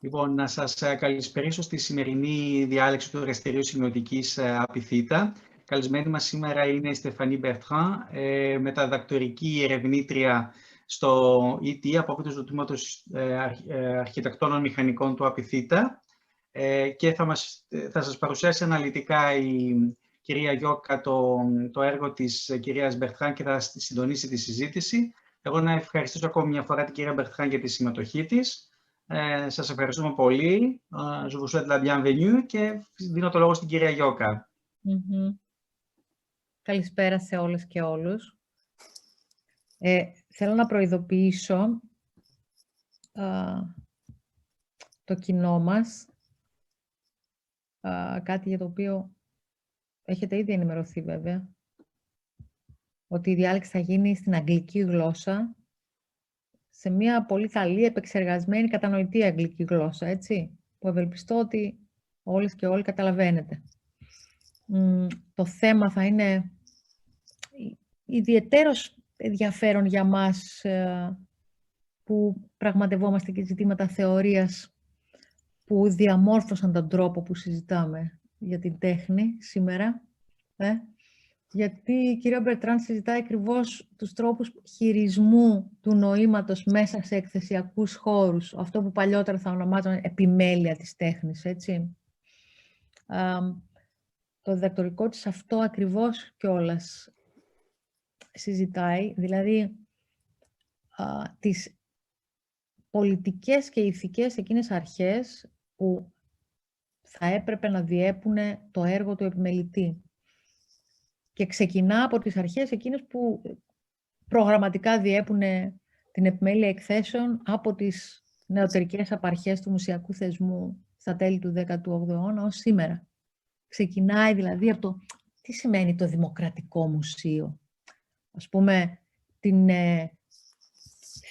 Λοιπόν, να σας καλησπερίσω στη σημερινή διάλεξη του Εργαστηρίου Σημειωτικής AUTH. Καλεσμένη μας σήμερα είναι η Στεφανή Μπερτράν, μεταδιδακτορική ερευνήτρια στο ET, απόφοιτος του Τμήματος Αρχιτεκτόνων Μηχανικών του AUTH, και θα σας παρουσιάσει αναλυτικά η κυρία Γιώκα το έργο της κυρίας Μπερτράν και θα συντονίσει τη συζήτηση. Εγώ να ευχαριστήσω ακόμη μια φορά την κυρία Μπερτράν για τη συμμετοχή της. Σας ευχαριστούμε πολύ. Je vous souhaite la bienvenue και δίνω το λόγο στην κυρία Γιώκα. Καλησπέρα σε όλες και όλους. Θέλω να προειδοποιήσω το κοινό μας, κάτι για το οποίο έχετε ήδη ενημερωθεί βέβαια, ότι η διάλεξη θα γίνει στην αγγλική γλώσσα, σε μια πολύ καλή, επεξεργασμένη, κατανοητή αγγλική γλώσσα, έτσι, που ευελπιστώ ότι όλες και όλοι καταλαβαίνετε. Το θέμα θα είναι ιδιαιτέρως ενδιαφέρον για μας, που πραγματευόμαστε και ζητήματα θεωρίας που διαμόρφωσαν τον τρόπο που συζητάμε για την τέχνη σήμερα. Γιατί η κυρία Μπερτράν συζητάει ακριβώς τους τρόπους χειρισμού του νοήματος μέσα σε εκθεσιακούς χώρους. Αυτό που παλιότερα θα ονομάζαμε επιμέλεια της τέχνης, έτσι. Το διδακτορικό της αυτό ακριβώς κιόλας συζητάει, δηλαδή τις πολιτικές και ηθικές εκείνες αρχές που θα έπρεπε να διέπουν το έργο του επιμελητή. Και ξεκινά από τις αρχές εκείνες που προγραμματικά διέπουν την επιμέλεια εκθέσεων από τις νεωτερικές απαρχές του μουσιακού θεσμού στα τέλη του 18ου αιώνα ως σήμερα. Ξεκινάει δηλαδή από το τι σημαίνει το δημοκρατικό μουσείο. Ας πούμε, την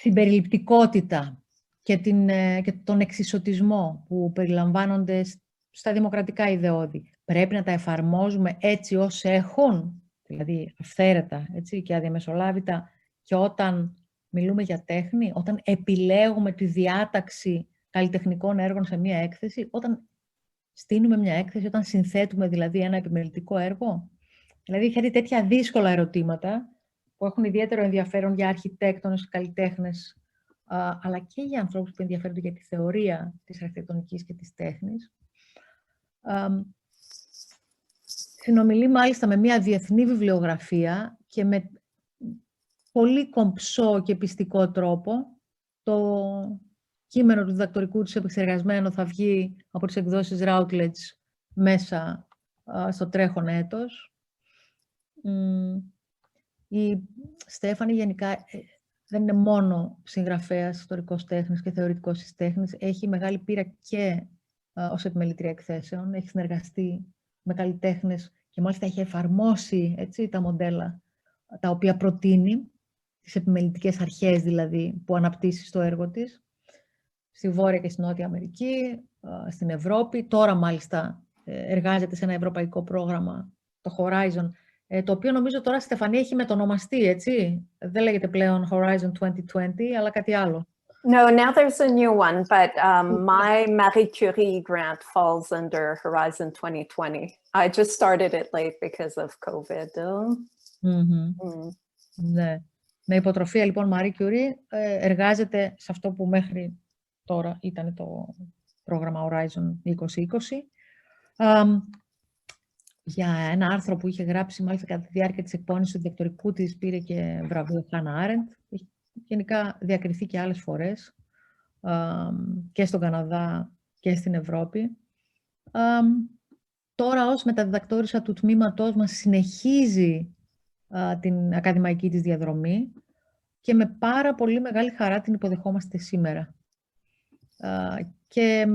συμπεριληπτικότητα και τον εξισωτισμό που περιλαμβάνονται στα δημοκρατικά ιδεώδη. Πρέπει να τα εφαρμόζουμε έτσι ως έχουν, δηλαδή αυθαίρετα, έτσι, και αδιαμεσολάβητα, και όταν μιλούμε για τέχνη, όταν επιλέγουμε τη διάταξη καλλιτεχνικών έργων σε μία έκθεση, όταν στείνουμε μια έκθεση, όταν συνθέτουμε δηλαδή ένα επιμελητικό έργο. Δηλαδή είχατε τέτοια δύσκολα ερωτήματα που έχουν ιδιαίτερο ενδιαφέρον για αρχιτέκτονες, καλλιτέχνες, αλλά και για ανθρώπους που ενδιαφέρονται για τη θεωρία της αρχιτεκτονικής και της τέχνης. Συνομιλεί μάλιστα με μια διεθνή βιβλιογραφία και με πολύ κομψό και πιστικό τρόπο. Το κείμενο του διδακτορικού της επεξεργασμένο θα βγει από τις εκδόσεις Routledge μέσα στο τρέχον έτος. Η Στέφανη γενικά δεν είναι μόνο συγγραφέας, ιστορικός τέχνης και θεωρητικός της τέχνης. Έχει μεγάλη πείρα και ως επιμελητρία εκθέσεων. Έχει συνεργαστεί με καλλιτέχνες και μάλιστα έχει εφαρμόσει, έτσι, τα μοντέλα τα οποία προτείνει, τις επιμελητικές αρχές δηλαδή που αναπτύσσει στο έργο της, στη Βόρεια και στη Νότια Αμερική, στην Ευρώπη. Τώρα μάλιστα εργάζεται σε ένα ευρωπαϊκό πρόγραμμα, το Horizon, το οποίο νομίζω τώρα, Στεφανή, έχει μετονομαστεί, έτσι. Δεν λέγεται πλέον Horizon 2020, αλλά κάτι άλλο. No, now there's a new one, but my Marie Curie grant falls under Horizon 2020. I just started it late because of COVID. Ναι. Με υποτροφία, λοιπόν, Marie Curie εργάζεται σε αυτό που μέχρι τώρα ήταν το πρόγραμμα Horizon 2020. Για ένα άρθρο που είχε γράψει, μάλιστα κατά τη διάρκεια της εκπόνησης του διδακτορικού της, πήρε και βραβείο Hannah Arendt. Γενικά διακριθεί και άλλες φορές, και στον Καναδά και στην Ευρώπη. Τώρα, ως μεταδιδακτόρισα του τμήματός μας, συνεχίζει την ακαδημαϊκή της διαδρομή και με πάρα πολύ μεγάλη χαρά την υποδεχόμαστε σήμερα. Και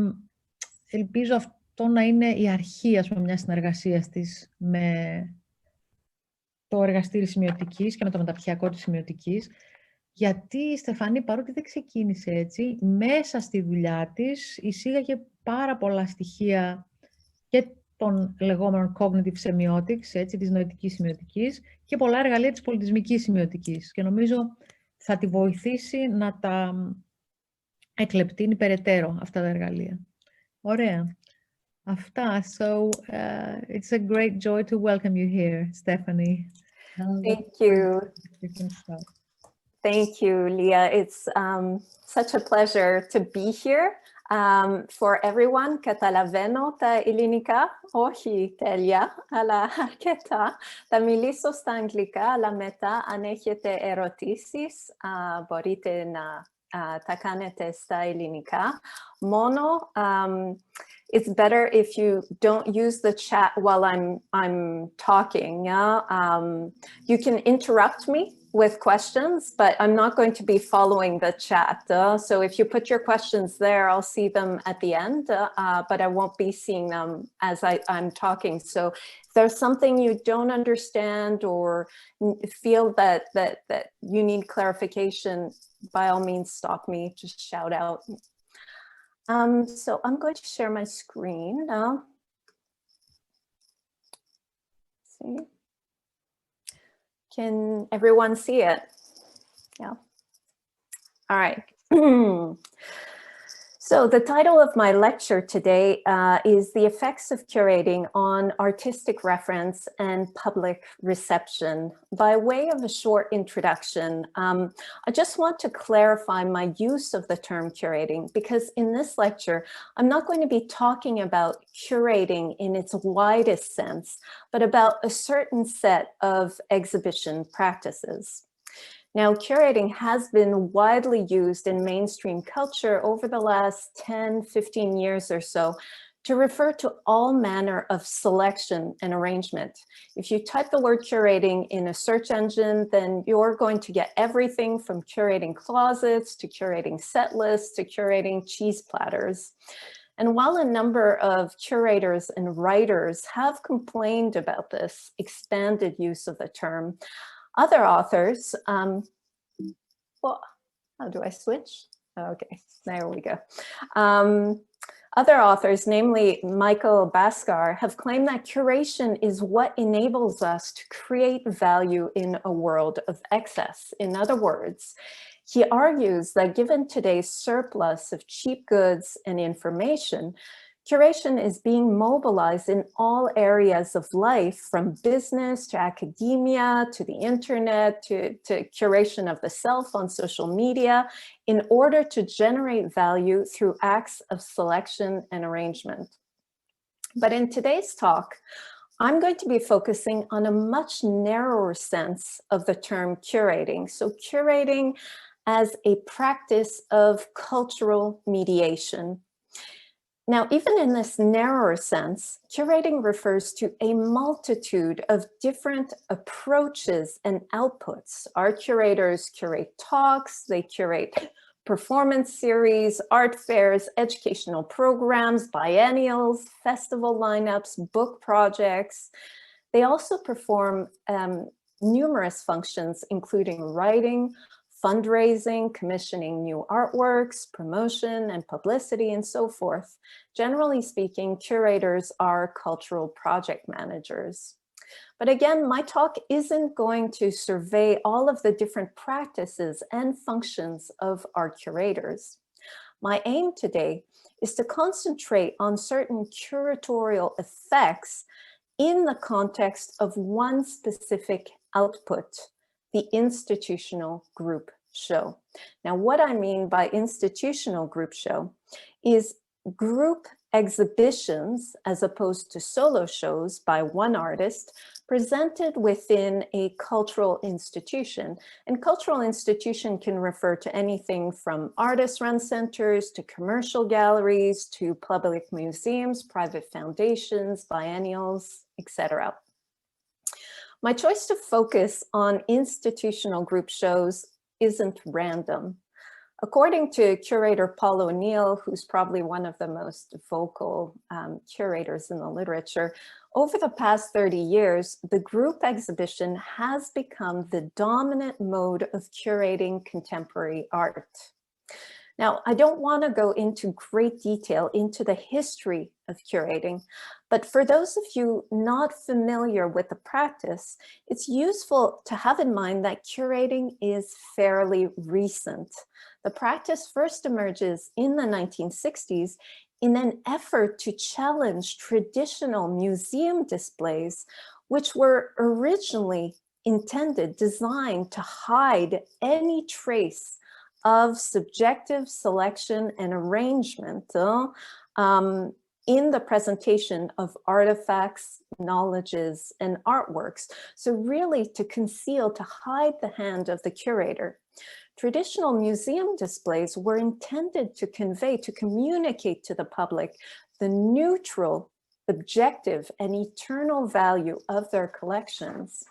ελπίζω αυτό να είναι η αρχή, ας πούμε, μιας συνεργασίας της με το Εργαστήριο Σημειωτικής και με το μεταπτυχιακό της Σημειωτικής. Γιατί η Στεφανή, παρότι δεν ξεκίνησε έτσι, μέσα στη δουλειά της εισήγαγε πάρα πολλά στοιχεία και των λεγόμενων cognitive semiotics, έτσι, της νοητικής σημειωτικής, και πολλά εργαλεία της πολιτισμικής σημειωτικής. Και νομίζω θα τη βοηθήσει να τα εκλεπτύνει περαιτέρω αυτά τα εργαλεία. Ωραία. Αυτά. So it's a great joy to welcome you here, Stephanie. Thank you. You can start. Thank you, Leah. It's such a pleasure to be here. For everyone, καταλαβαίνω τα ελληνικά, όχι τέλεια, αλλά αρκετά. Θα μιλήσω στα αγγλικά, αλλά μετά αν έχετε ερωτήσεις, μπορείτε να τα κάνετε στα ελληνικά. Μόνο, it's better if you don't use the chat while I'm talking. Yeah? You can interrupt me with questions, but I'm not going to be following the chat. So if you put your questions there, I'll see them at the end, but I won't be seeing them as I'm talking. So if there's something you don't understand or feel that you need clarification, by all means, stop me, just shout out. So I'm going to share my screen now. See. Can everyone see it? Yeah. All right. So the title of my lecture today is The Effects of Curating on Artistic Reference and Public Reception. By way of a short introduction, I just want to clarify my use of the term curating, because in this lecture, I'm not going to be talking about curating in its widest sense, but about a certain set of exhibition practices. Now, curating has been widely used in mainstream culture over the last 10, 15 years or so to refer to all manner of selection and arrangement. If you type the word curating in a search engine, then you're going to get everything from curating closets to curating set lists to curating cheese platters. And while a number of curators and writers have complained about this expanded use of the term, other authors, well, how do I switch? Okay, there we go. Other authors, namely Michael Bhaskar, have claimed that curation is what enables us to create value in a world of excess. In other words, he argues that given today's surplus of cheap goods and information, curation is being mobilized in all areas of life, from business to academia, to the internet, to curation of the self on social media, in order to generate value through acts of selection and arrangement. But in today's talk, I'm going to be focusing on a much narrower sense of the term curating. So curating as a practice of cultural mediation. Now, even in this narrower sense, curating refers to a multitude of different approaches and outputs. Our curators curate talks, they curate performance series, art fairs, educational programs, biennials, festival lineups, book projects. They also perform numerous functions, including writing, fundraising, commissioning new artworks, promotion and publicity, and so forth. Generally speaking, curators are cultural project managers. But again, my talk isn't going to survey all of the different practices and functions of our curators. My aim today is to concentrate on certain curatorial effects in the context of one specific output, the institutional group show. Now, what I mean by institutional group show is group exhibitions, as opposed to solo shows by one artist, presented within a cultural institution. And cultural institution can refer to anything from artist-run centers to commercial galleries to public museums, private foundations, biennials, etc. My choice to focus on institutional group shows isn't random. According to curator Paul O'Neill, who's probably one of the most vocal curators in the literature, over the past 30 years, the group exhibition has become the dominant mode of curating contemporary art. Now, I don't want to go into great detail into the history of curating, but for those of you not familiar with the practice, it's useful to have in mind that curating is fairly recent. The practice first emerges in the 1960s in an effort to challenge traditional museum displays, which were originally designed to hide any trace of subjective selection and arrangement in the presentation of artifacts, knowledges, and artworks. So really to conceal, to hide the hand of the curator. Traditional museum displays were intended to convey, to communicate to the public the neutral, objective, and eternal value of their collections.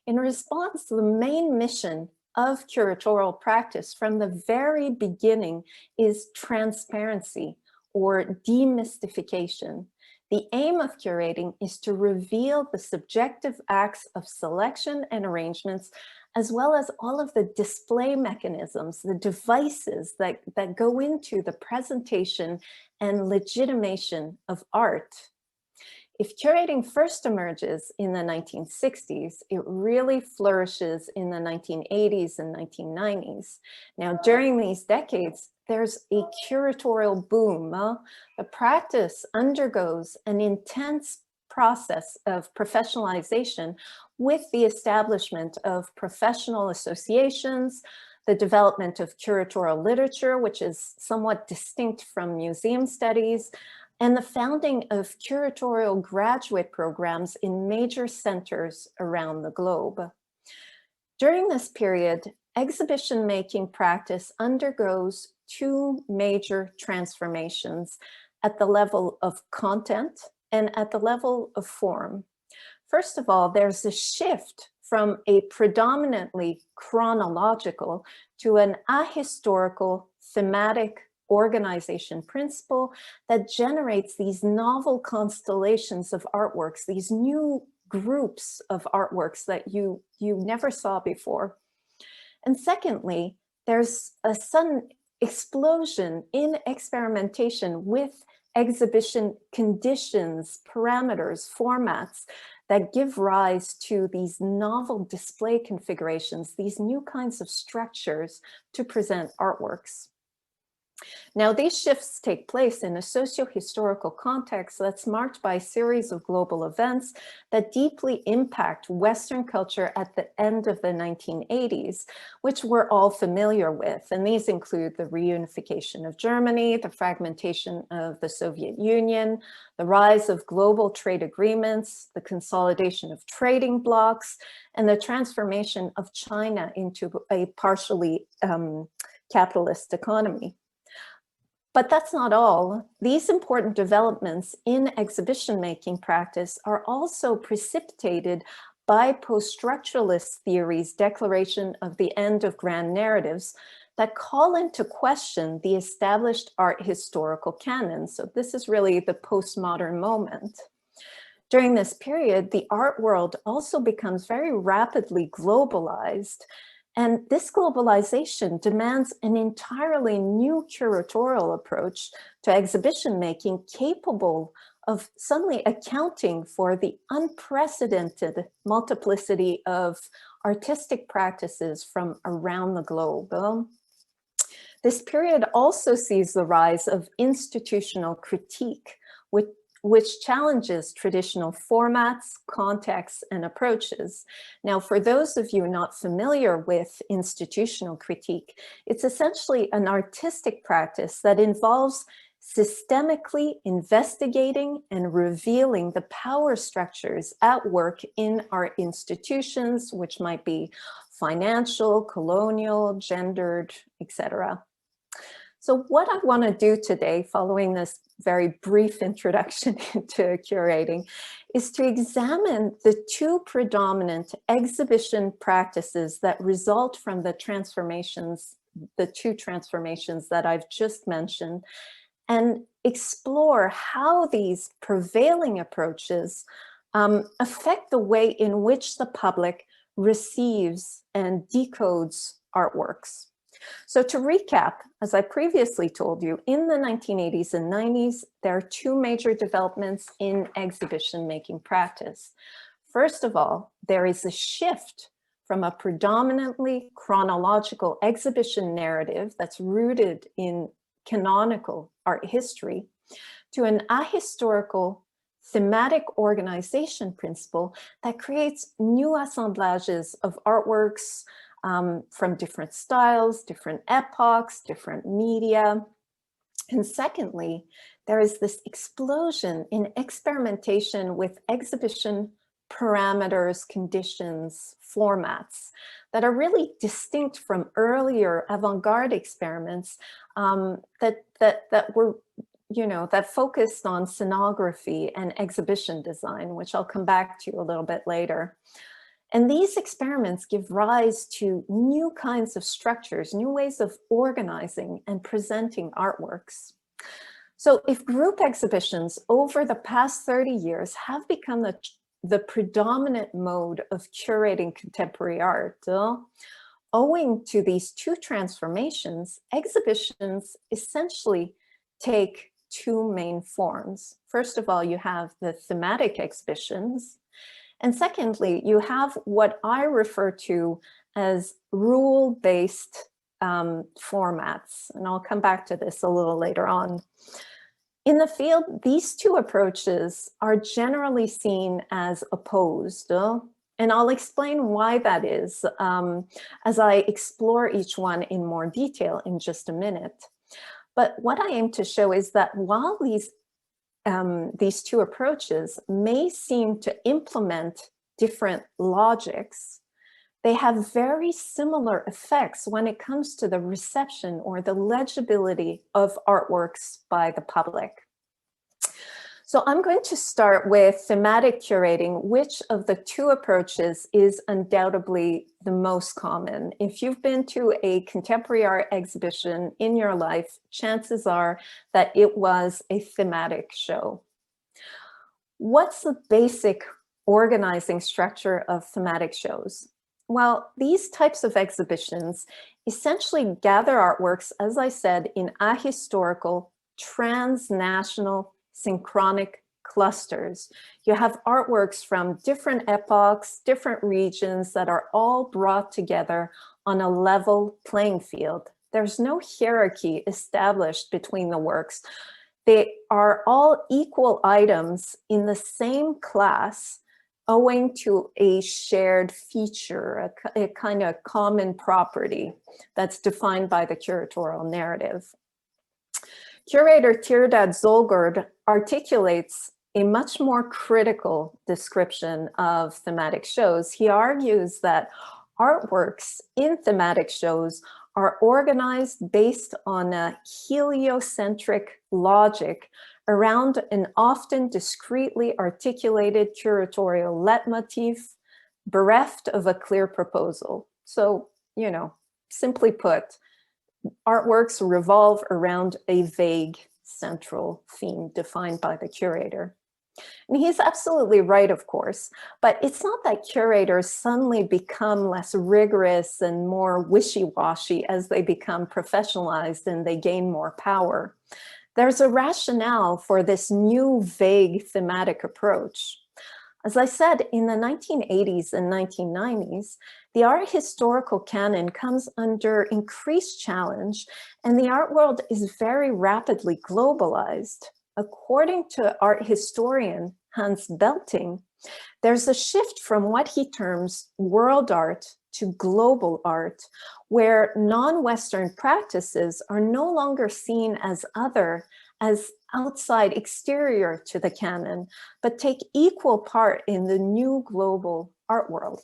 In response, the main mission of curatorial practice from the very beginning is transparency or demystification. The aim of curating is to reveal the subjective acts of selection and arrangements, as well as all of the display mechanisms, the devices that go into the presentation and legitimation of art. If curating first emerges in the 1960s, it really flourishes in the 1980s and 1990s. Now, during these decades, there's a curatorial boom. The practice undergoes an intense process of professionalization with the establishment of professional associations, the development of curatorial literature, which is somewhat distinct from museum studies, and the founding of curatorial graduate programs in major centers around the globe. During this period, exhibition making practice undergoes two major transformations at the level of content and at the level of form. First of all, there's a shift from a predominantly chronological to an ahistorical thematic organization principle that generates these novel constellations of artworks, these new groups of artworks that you never saw before. And secondly, there's a sudden explosion in experimentation with exhibition conditions, parameters, formats that give rise to these novel display configurations, these new kinds of structures to present artworks. Now, these shifts take place in a socio-historical context that's marked by a series of global events that deeply impact Western culture at the end of the 1980s, which we're all familiar with. And these include the reunification of Germany, the fragmentation of the Soviet Union, the rise of global trade agreements, the consolidation of trading blocs, and the transformation of China into a partially capitalist economy. But that's not all. These important developments in exhibition making practice are also precipitated by post-structuralist theory's declaration of the end of grand narratives that call into question the established art historical canon. So this is really the postmodern moment. During this period, the art world also becomes very rapidly globalized. And this globalization demands an entirely new curatorial approach to exhibition making capable of suddenly accounting for the unprecedented multiplicity of artistic practices from around the globe. This period also sees the rise of institutional critique, which challenges traditional formats, contexts, and approaches. Now, for those of you not familiar with institutional critique, it's essentially an artistic practice that involves systemically investigating and revealing the power structures at work in our institutions, which might be financial, colonial, gendered, etc. So what I want to do today, following this very brief introduction into curating, is to examine the two predominant exhibition practices that result from the transformations, the two transformations that I've just mentioned, and explore how these prevailing approaches affect the way in which the public receives and decodes artworks. So to recap, as I previously told you, in the 1980s and 90s, there are two major developments in exhibition making practice. First of all, there is a shift from a predominantly chronological exhibition narrative that's rooted in canonical art history to an ahistorical thematic organization principle that creates new assemblages of artworks from different styles, different epochs, different media. And secondly, there is this explosion in experimentation with exhibition parameters, conditions, formats that are really distinct from earlier avant-garde experiments that were, that focused on scenography and exhibition design, which I'll come back to a little bit later. And these experiments give rise to new kinds of structures, new ways of organizing and presenting artworks. So if group exhibitions over the past 30 years have become the predominant mode of curating contemporary art, owing to these two transformations, exhibitions essentially take two main forms. First of all, you have the thematic exhibitions. And secondly, you have what I refer to as rule-based formats. And I'll come back to this a little later on. In the field, these two approaches are generally seen as opposed. And I'll explain why that is as I explore each one in more detail in just a minute. But what I aim to show is that while these two approaches may seem to implement different logics, they have very similar effects when it comes to the reception or the legibility of artworks by the public. So I'm going to start with thematic curating, which of the two approaches is undoubtedly the most common. If you've been to a contemporary art exhibition in your life, chances are that it was a thematic show. What's the basic organizing structure of thematic shows? Well, these types of exhibitions essentially gather artworks, as I said, in ahistorical, transnational, synchronic clusters. You have artworks from different epochs, different regions that are all brought together on a level playing field. There's no hierarchy established between the works. They are all equal items in the same class owing to a shared feature, a kind of common property that's defined by the curatorial narrative. Curator Tirdad Zolgard articulates a much more critical description of thematic shows. He argues that artworks in thematic shows are organized based on a heliocentric logic around an often discreetly articulated curatorial leitmotif, bereft of a clear proposal. So, simply put, artworks revolve around a vague central theme defined by the curator. And he's absolutely right, of course, but it's not that curators suddenly become less rigorous and more wishy-washy as they become professionalized and they gain more power. There's a rationale for this new vague thematic approach. As I said, in the 1980s and 1990s, the art historical canon comes under increased challenge, and the art world is very rapidly globalized. According to art historian Hans Belting, there's a shift from what he terms world art to global art, where non-Western practices are no longer seen as other, as outside, exterior to the canon, but take equal part in the new global art world.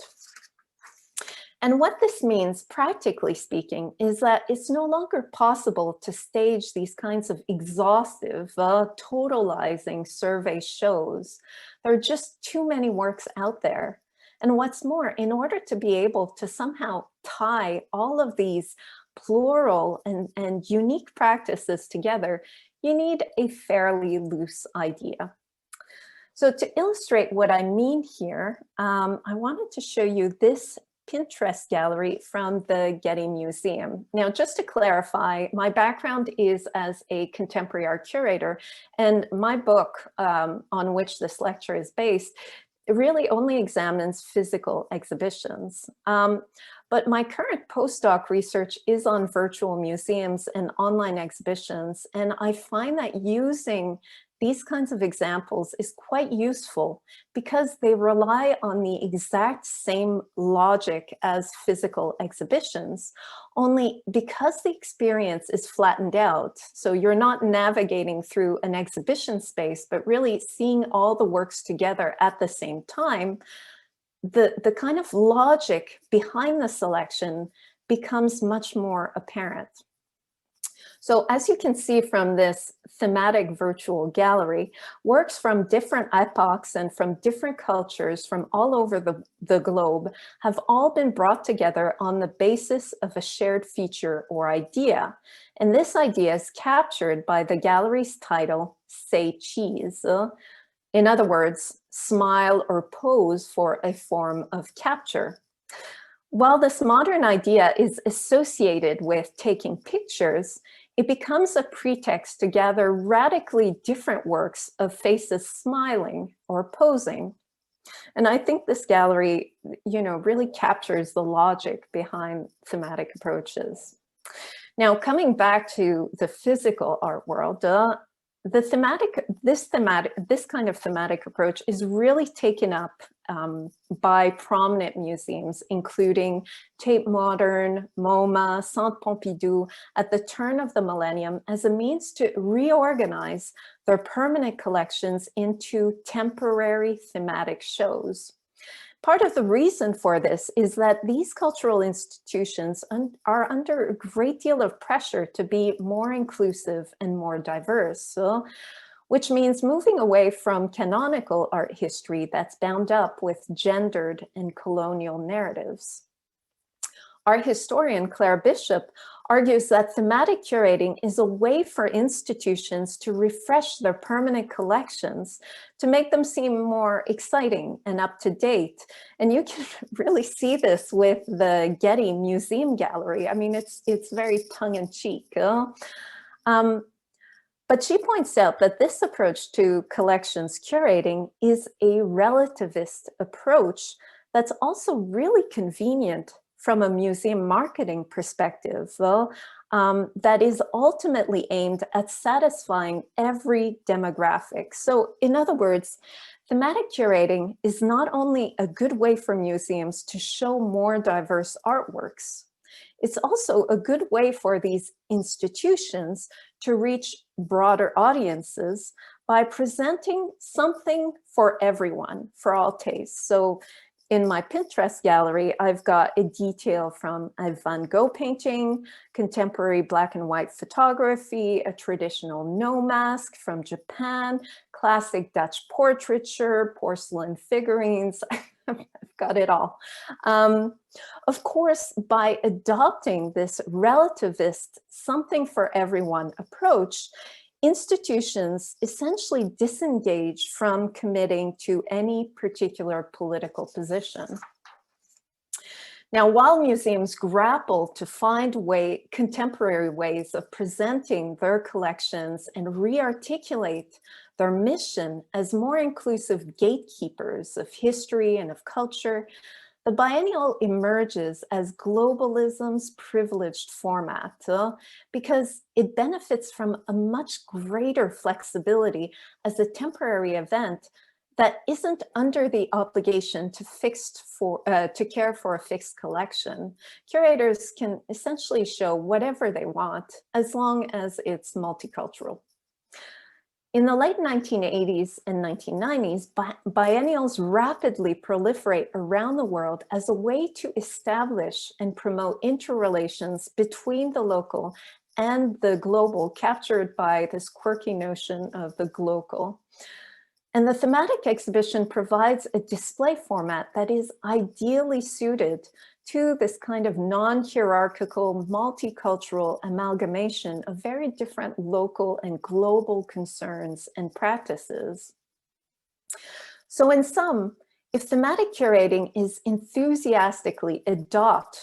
And what this means, practically speaking, is that it's no longer possible to stage these kinds of exhaustive, totalizing survey shows. There are just too many works out there. And what's more, in order to be able to somehow tie all of these plural and unique practices together, you need a fairly loose idea. So to illustrate what I mean here, I wanted to show you this Pinterest gallery from the Getty Museum. Now, just to clarify, my background is as a contemporary art curator, and my book on which this lecture is based, it really only examines physical exhibitions. But my current postdoc research is on virtual museums and online exhibitions, and I find that using these kinds of examples is quite useful because they rely on the exact same logic as physical exhibitions, only because the experience is flattened out. So you're not navigating through an exhibition space, but really seeing all the works together at the same time. The kind of logic behind the selection becomes much more apparent. So as you can see from this thematic virtual gallery, works from different epochs and from different cultures from all over the globe have all been brought together on the basis of a shared feature or idea. And this idea is captured by the gallery's title, Say Cheese. In other words, smile or pose for a form of capture. While this modern idea is associated with taking pictures, it becomes a pretext to gather radically different works of faces smiling or posing. And I think this gallery, really captures the logic behind thematic approaches. Now, coming back to the physical art world, this kind of thematic approach is really taken up by prominent museums, including Tate Modern, MoMA, Centre Pompidou, at the turn of the millennium as a means to reorganize their permanent collections into temporary thematic shows. Part of the reason for this is that these cultural institutions are under a great deal of pressure to be more inclusive and more diverse, which means moving away from canonical art history that's bound up with gendered and colonial narratives. Art historian Claire Bishop argues that thematic curating is a way for institutions to refresh their permanent collections, to make them seem more exciting and up to date. And you can really see this with the Getty Museum gallery. I mean, it's very tongue-in-cheek. But she points out that this approach to collections curating is a relativist approach that's also really convenient from a museum marketing perspective, that is ultimately aimed at satisfying every demographic. So in other words, thematic curating is not only a good way for museums to show more diverse artworks, it's also a good way for these institutions to reach broader audiences by presenting something for everyone, for all tastes. So in my Pinterest gallery, I've got a detail from a Van Gogh painting, contemporary black and white photography, a traditional no mask from Japan, classic Dutch portraiture, porcelain figurines. I've got it all. Of course, by adopting this relativist something for everyone approach, institutions essentially disengage from committing to any particular political position. Now, while museums grapple to find contemporary ways of presenting their collections and re-articulate their mission as more inclusive gatekeepers of history and of culture, the biennial emerges as globalism's privileged format because it benefits from a much greater flexibility as a temporary event that isn't under the obligation to care for a fixed collection. Curators can essentially show whatever they want as long as it's multicultural. In the late 1980s and 1990s, biennials rapidly proliferate around the world as a way to establish and promote interrelations between the local and the global, captured by this quirky notion of the glocal. And the thematic exhibition provides a display format that is ideally suited to this kind of non-hierarchical, multicultural amalgamation of very different local and global concerns and practices. So in sum, if thematic curating is enthusiastically adopted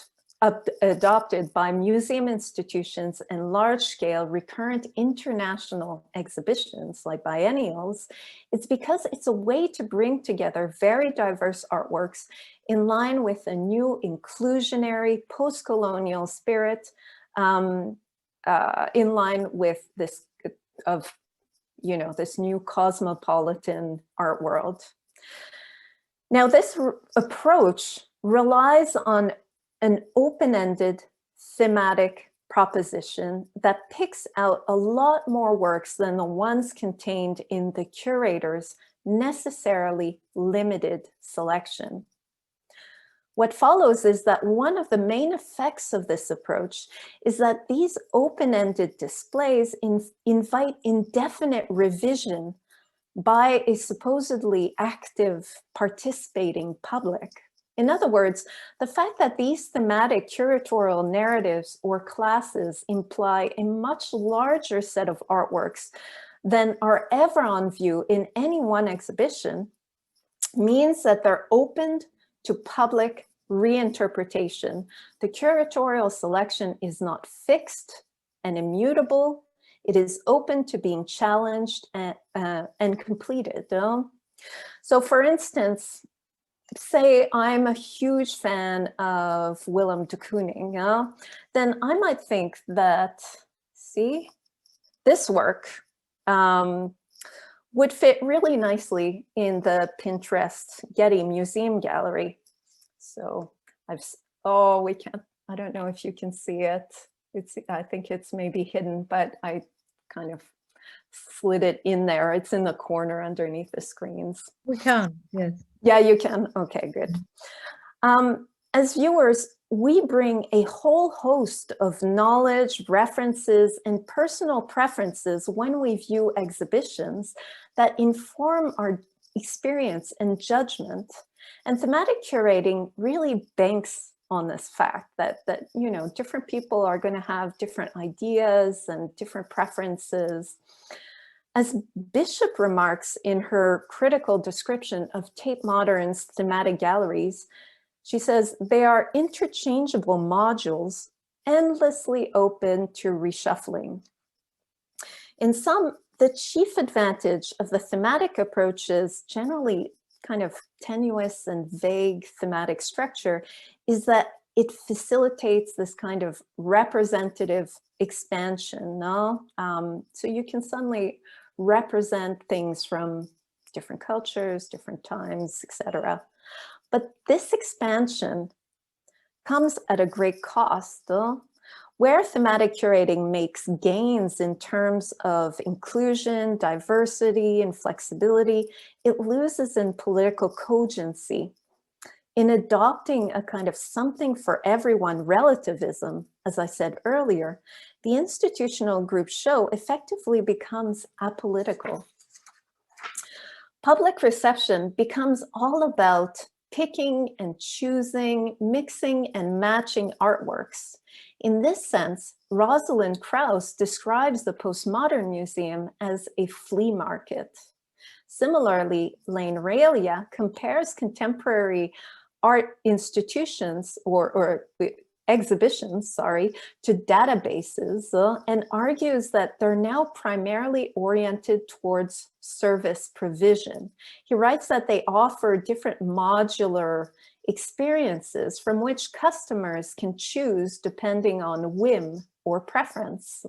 by museum institutions and large-scale recurrent international exhibitions like biennials, it's because it's a way to bring together very diverse artworks in line with a new inclusionary post-colonial spirit, in line with this this new cosmopolitan art world. Now, this approach relies on an open-ended thematic proposition that picks out a lot more works than the ones contained in the curator's necessarily limited selection. What follows is that one of the main effects of this approach is that these open-ended displays invite indefinite revision by a supposedly active, participating public. In other words, the fact that these thematic curatorial narratives or classes imply a much larger set of artworks than are ever on view in any one exhibition means that they're opened to public reinterpretation. The curatorial selection is not fixed and immutable. It is open to being challenged and completed. So for instance, say I'm a huge fan of Willem de Kooning, then I might think that, see, this work would fit really nicely in the Pinterest Getty Museum gallery. So we can't, I don't know if you can see it. I think it's maybe hidden, but I kind of slid it in there. It's in the corner underneath the screens. We can, yes. Yeah, you can. Okay, good. As viewers, we bring a whole host of knowledge, references, and personal preferences when we view exhibitions that inform our experience and judgment. And thematic curating really banks on this fact that different people are going to have different ideas and different preferences. As Bishop remarks in her critical description of Tate Modern's thematic galleries, she says, they are interchangeable modules endlessly open to reshuffling. In sum, the chief advantage of the thematic approach's generally kind of tenuous and vague thematic structure is that it facilitates this kind of representative expansion. No? So you can suddenly represent things from different cultures, different times, etc. But this expansion comes at a great cost, though. Where thematic curating makes gains in terms of inclusion, diversity, and flexibility, it loses in political cogency. In adopting a kind of something for everyone relativism, as I said earlier, the institutional group show effectively becomes apolitical. Public reception becomes all about picking and choosing, mixing and matching artworks. In this sense, Rosalind Krauss describes the postmodern museum as a flea market. Similarly, Lane Raelia compares contemporary art institutions or exhibitions, to databases and argues that they're now primarily oriented towards service provision. He writes that they offer different modular experiences from which customers can choose depending on whim or preference,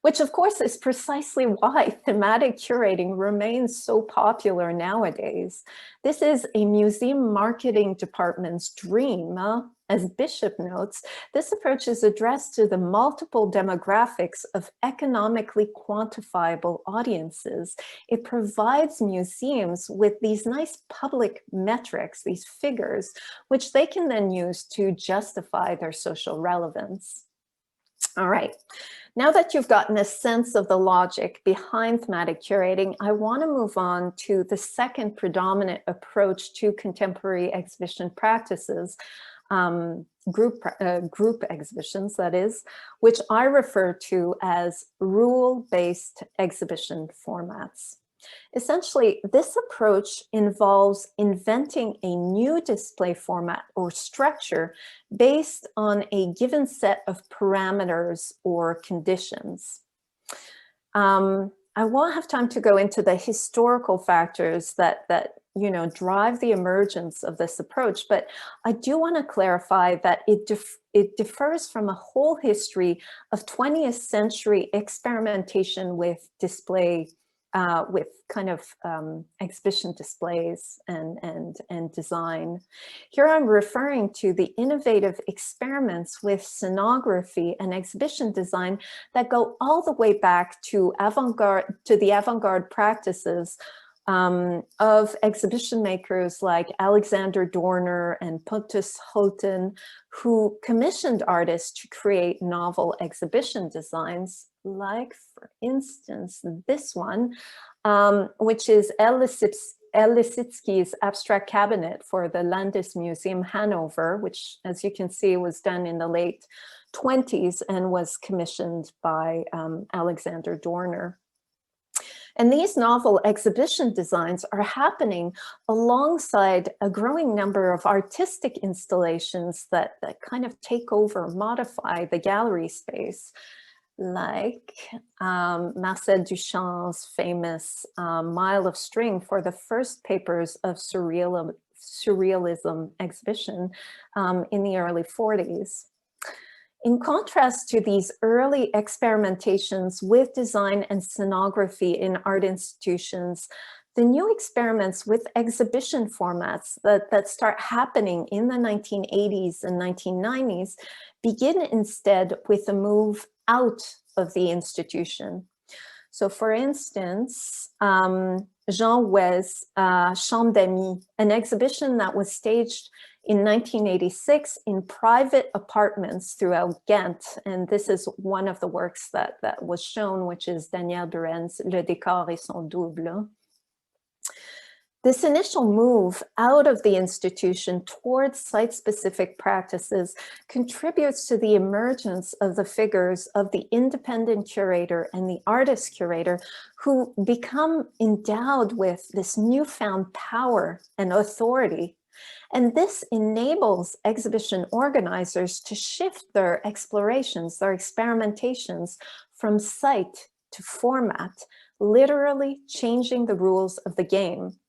which of course is precisely why thematic curating remains so popular nowadays. This is a museum marketing department's dream. As Bishop notes, this approach is addressed to the multiple demographics of economically quantifiable audiences. It provides museums with these nice public metrics, these figures, which they can then use to justify their social relevance. All right, now that you've gotten a sense of the logic behind thematic curating, I want to move on to the second predominant approach to contemporary exhibition practices, group exhibitions, that is, which I refer to as rule-based exhibition formats. Essentially, this approach involves inventing a new display format or structure based on a given set of parameters or conditions. I won't have time to go into the historical factors that drive the emergence of this approach, but I do want to clarify that it differs from a whole history of 20th century experimentation with display, with kind of exhibition displays and design. Here I'm referring to the innovative experiments with scenography and exhibition design that go all the way back to the avant-garde practices of exhibition makers like Alexander Dorner and Pontus Hulten, who commissioned artists to create novel exhibition designs, like, for instance, this one, which is Lisicki's abstract cabinet for the Landesmuseum Hanover, which, as you can see, was done in the late 20s and was commissioned by Alexander Dorner. And these novel exhibition designs are happening alongside a growing number of artistic installations that kind of take over, modify the gallery space, like Marcel Duchamp's famous Mile of String for the first papers of Surrealism exhibition in the early 40s. In contrast to these early experimentations with design and scenography in art institutions, the new experiments with exhibition formats that start happening in the 1980s and 1990s begin instead with a move out of the institution. So, for instance, Jean Houet's Chambre d'Amis, an exhibition that was staged in 1986 in private apartments throughout Ghent. And this is one of the works that was shown, which is Daniel Duren's Le Décor et son double. This initial move out of the institution towards site-specific practices contributes to the emergence of the figures of the independent curator and the artist curator, who become endowed with this newfound power and authority. And this enables exhibition organizers to shift their explorations, their experimentations from site to format, literally changing the rules of the game.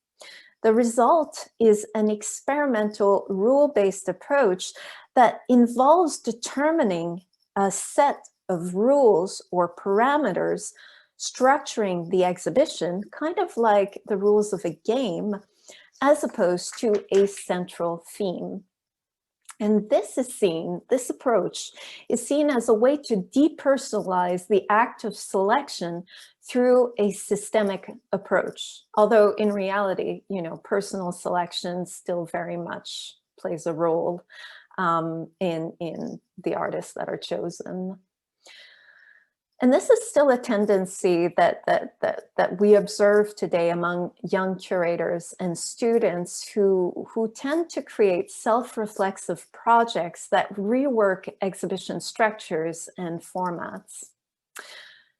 The result is an experimental rule-based approach that involves determining a set of rules or parameters, structuring the exhibition, kind of like the rules of a game, as opposed to a central theme. And this approach is seen as a way to depersonalize the act of selection through a systemic approach. Although in reality, personal selection still very much plays a role in the artists that are chosen. And this is still a tendency that we observe today among young curators and students who tend to create self-reflexive projects that rework exhibition structures and formats.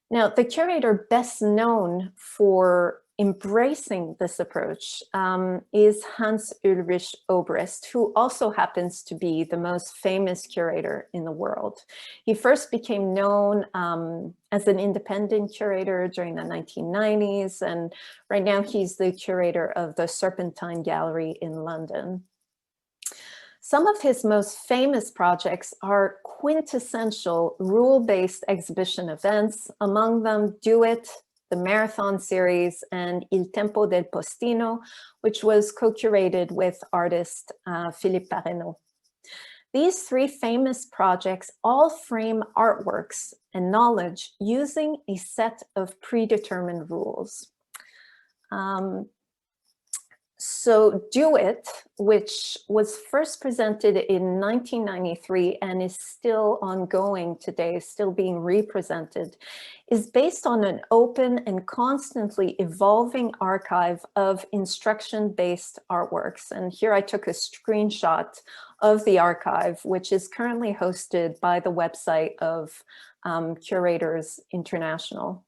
Now, the curator best known for embracing this approach is Hans Ulrich Obrest, who also happens to be the most famous curator in the world. He first became known as an independent curator during the 1990s, and right now he's the curator of the Serpentine Gallery in London. Some of his most famous projects are quintessential rule-based exhibition events, among them Do It, the Marathon series, and Il Tempo del Postino, which was co-curated with artist Philippe Parreno. These three famous projects all frame artworks and knowledge using a set of predetermined rules. So Do It, which was first presented in 1993 and is still ongoing today, still being represented, is based on an open and constantly evolving archive of instruction-based artworks. And here I took a screenshot of the archive, which is currently hosted by the website of Curators International.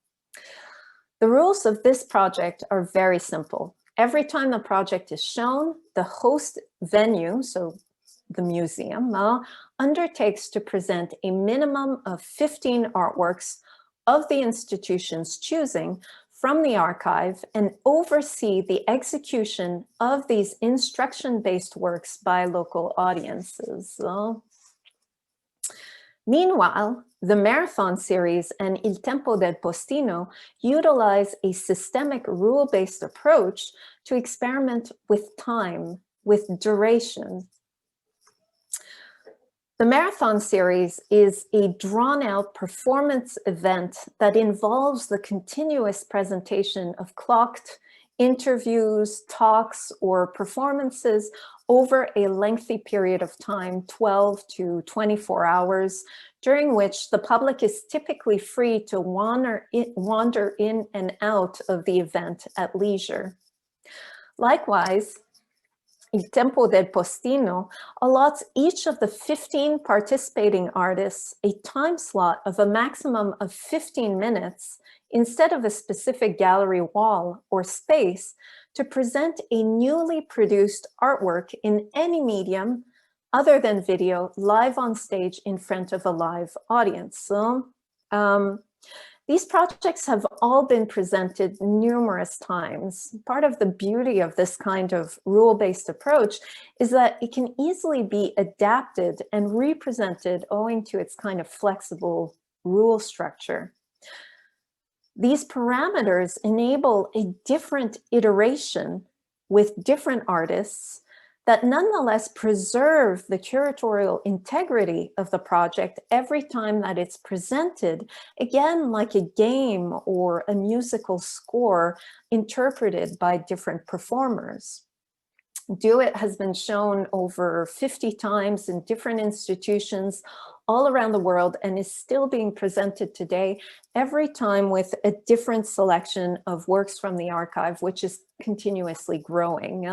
The rules of this project are very simple. Every time the project is shown, the host venue, so the museum, undertakes to present a minimum of 15 artworks of the institution's choosing from the archive and oversee the execution of these instruction-based works by local audiences. Meanwhile, the Marathon series and Il Tempo del Postino utilize a systemic rule-based approach to experiment with time, with duration. The Marathon series is a drawn-out performance event that involves the continuous presentation of clocked interviews, talks, or performances over a lengthy period of time, 12 to 24 hours, during which the public is typically free to wander in and out of the event at leisure. Likewise, Il Tempo del Postino allots each of the 15 participating artists a time slot of a maximum of 15 minutes instead of a specific gallery wall or space to present a newly produced artwork in any medium other than video, live on stage in front of a live audience. So, these projects have all been presented numerous times. Part of the beauty of this kind of rule-based approach is that it can easily be adapted and represented owing to its kind of flexible rule structure. These parameters enable a different iteration with different artists that nonetheless preserve the curatorial integrity of the project every time that it's presented, again, like a game or a musical score interpreted by different performers. Do It has been shown over 50 times in different institutions all around the world and is still being presented today, every time with a different selection of works from the archive, which is continuously growing.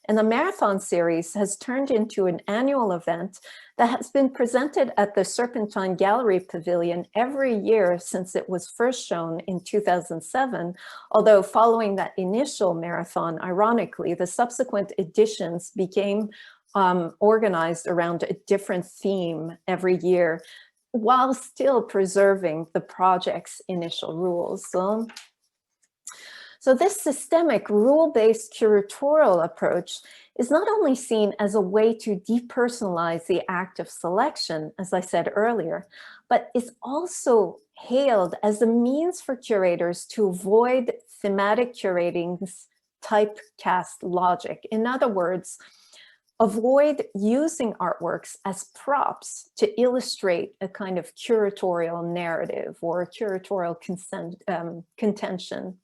And the Marathon series has turned into an annual event that has been presented at the Serpentine Gallery Pavilion every year since it was first shown in 2007. Although following that initial marathon, ironically, the subsequent editions became organized around a different theme every year, while still preserving the project's initial rules. So this systemic rule-based curatorial approach is not only seen as a way to depersonalize the act of selection, as I said earlier, but is also hailed as a means for curators to avoid thematic curating's typecast logic. In other words, avoid using artworks as props to illustrate a kind of curatorial narrative or curatorial contention.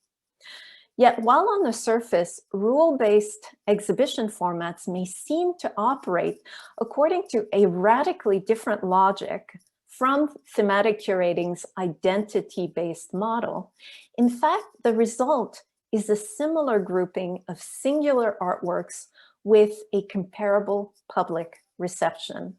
Yet while on the surface, rule-based exhibition formats may seem to operate according to a radically different logic from thematic curating's identity-based model, in fact, the result is a similar grouping of singular artworks with a comparable public reception.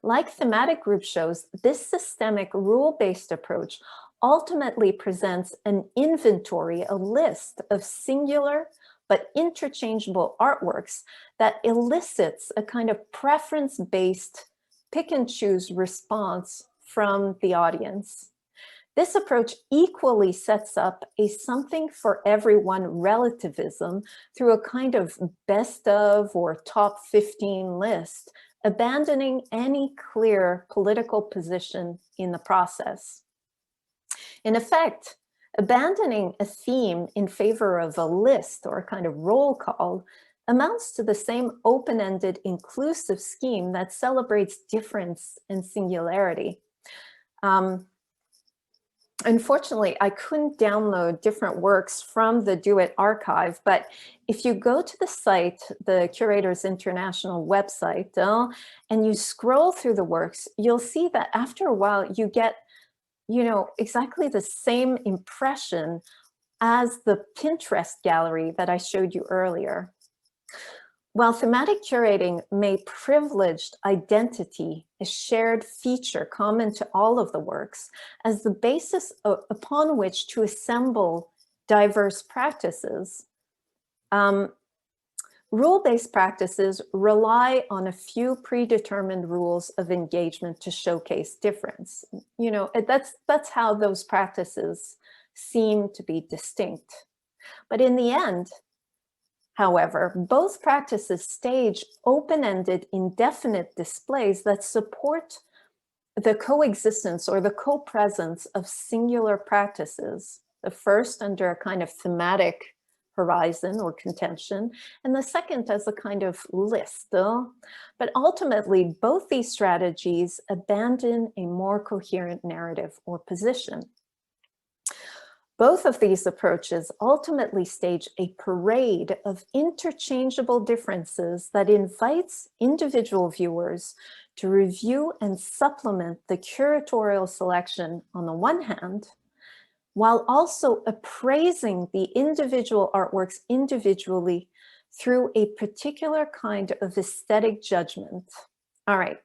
Like thematic group shows, this systemic rule-based approach ultimately presents an inventory, a list of singular but interchangeable artworks that elicits a kind of preference-based pick-and-choose response from the audience. This approach equally sets up a something-for-everyone relativism through a kind of best of or top 15 list, abandoning any clear political position in the process. In effect, abandoning a theme in favor of a list or a kind of roll call amounts to the same open-ended inclusive scheme that celebrates difference and singularity. Unfortunately, I couldn't download different works from the Do It archive, but if you go to the site, the Curators International website, and you scroll through the works, you'll see that after a while you get, exactly the same impression as the Pinterest gallery that I showed you earlier. While thematic curating may privilege identity, a shared feature common to all of the works, as the basis upon which to assemble diverse practices, rule-based practices rely on a few predetermined rules of engagement to showcase difference. You know, that's how those practices seem to be distinct. But in the end, however, both practices stage open-ended, indefinite displays that support the coexistence or the co-presence of singular practices, the first under a kind of thematic horizon or contention, and the second as a kind of list. But ultimately, both these strategies abandon a more coherent narrative or position. Both of these approaches ultimately stage a parade of interchangeable differences that invites individual viewers to review and supplement the curatorial selection on the one hand, while also appraising the individual artworks individually through a particular kind of aesthetic judgment. All right,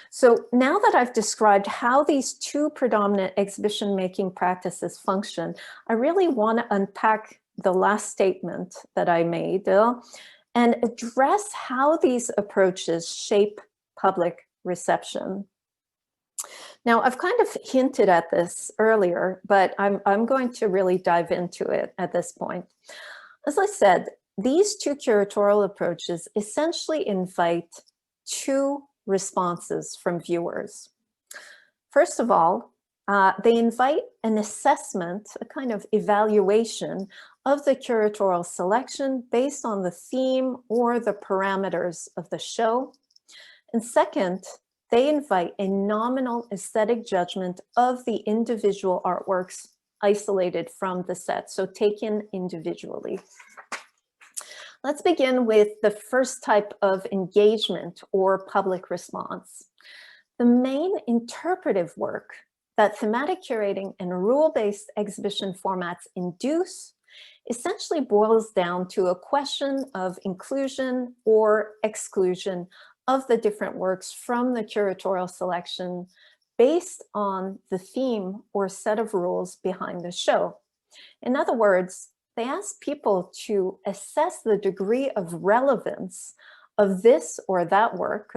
so now that I've described how these two predominant exhibition-making practices function, I really want to unpack the last statement that I made and address how these approaches shape public reception. Now, I've kind of hinted at this earlier, but I'm going to really dive into it at this point. As I said, these two curatorial approaches essentially invite two responses from viewers. First of all, they invite an assessment, a kind of evaluation of the curatorial selection based on the theme or the parameters of the show. And second, they invite a nominal aesthetic judgment of the individual artworks isolated from the set, so taken individually. Let's begin with the first type of engagement or public response. The main interpretive work that thematic curating and rule-based exhibition formats induce essentially boils down to a question of inclusion or exclusion of the different works from the curatorial selection based on the theme or set of rules behind the show. In other words, they ask people to assess the degree of relevance of this or that work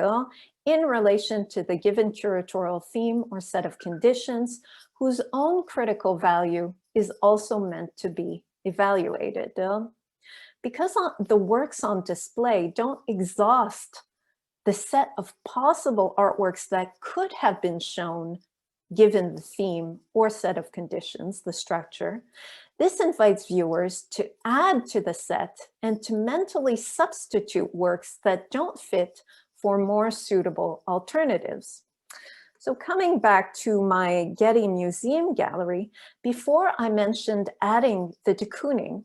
in relation to the given curatorial theme or set of conditions whose own critical value is also meant to be evaluated. Because the works on display don't exhaust the set of possible artworks that could have been shown given the theme or set of conditions, the structure, this invites viewers to add to the set and to mentally substitute works that don't fit for more suitable alternatives. So coming back to my Getty Museum gallery, before I mentioned adding the de Kooning,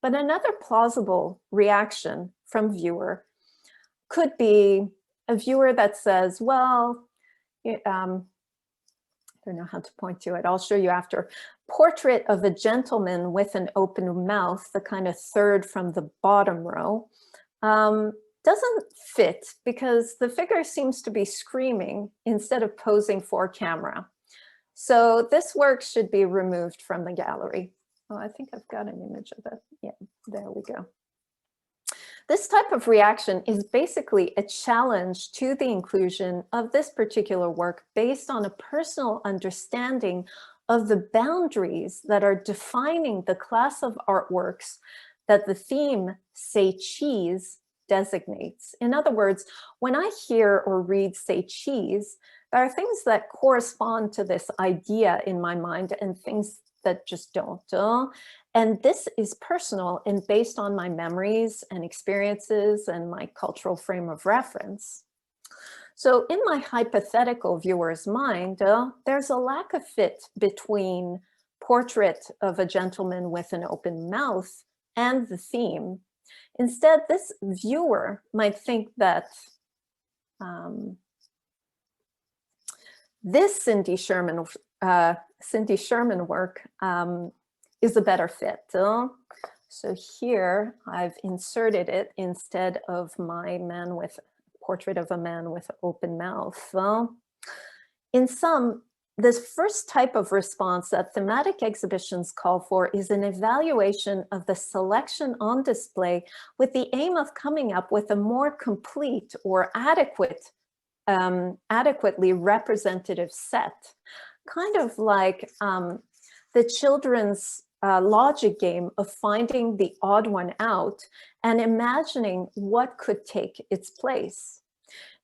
but another plausible reaction from viewer could be a viewer that says, well, I don't know how to point to it. I'll show you after. Portrait of a gentleman with an open mouth, the kind of third from the bottom row, doesn't fit because the figure seems to be screaming instead of posing for camera. So this work should be removed from the gallery. Oh, I think I've got an image of it. Yeah, there we go. This type of reaction is basically a challenge to the inclusion of this particular work based on a personal understanding of the boundaries that are defining the class of artworks that the theme, say cheese, designates. In other words, when I hear or read say cheese, there are things that correspond to this idea in my mind and things that just don't. And this is personal and based on my memories and experiences and my cultural frame of reference. So in my hypothetical viewer's mind, there's a lack of fit between portrait of a gentleman with an open mouth and the theme. Instead, this viewer might think that this Cindy Sherman work is a better fit. So here I've inserted it instead of my portrait of a man with an open mouth. In sum, this first type of response that thematic exhibitions call for is an evaluation of the selection on display with the aim of coming up with a more complete or adequately representative set. Kind of like the children's logic game of finding the odd one out and imagining what could take its place.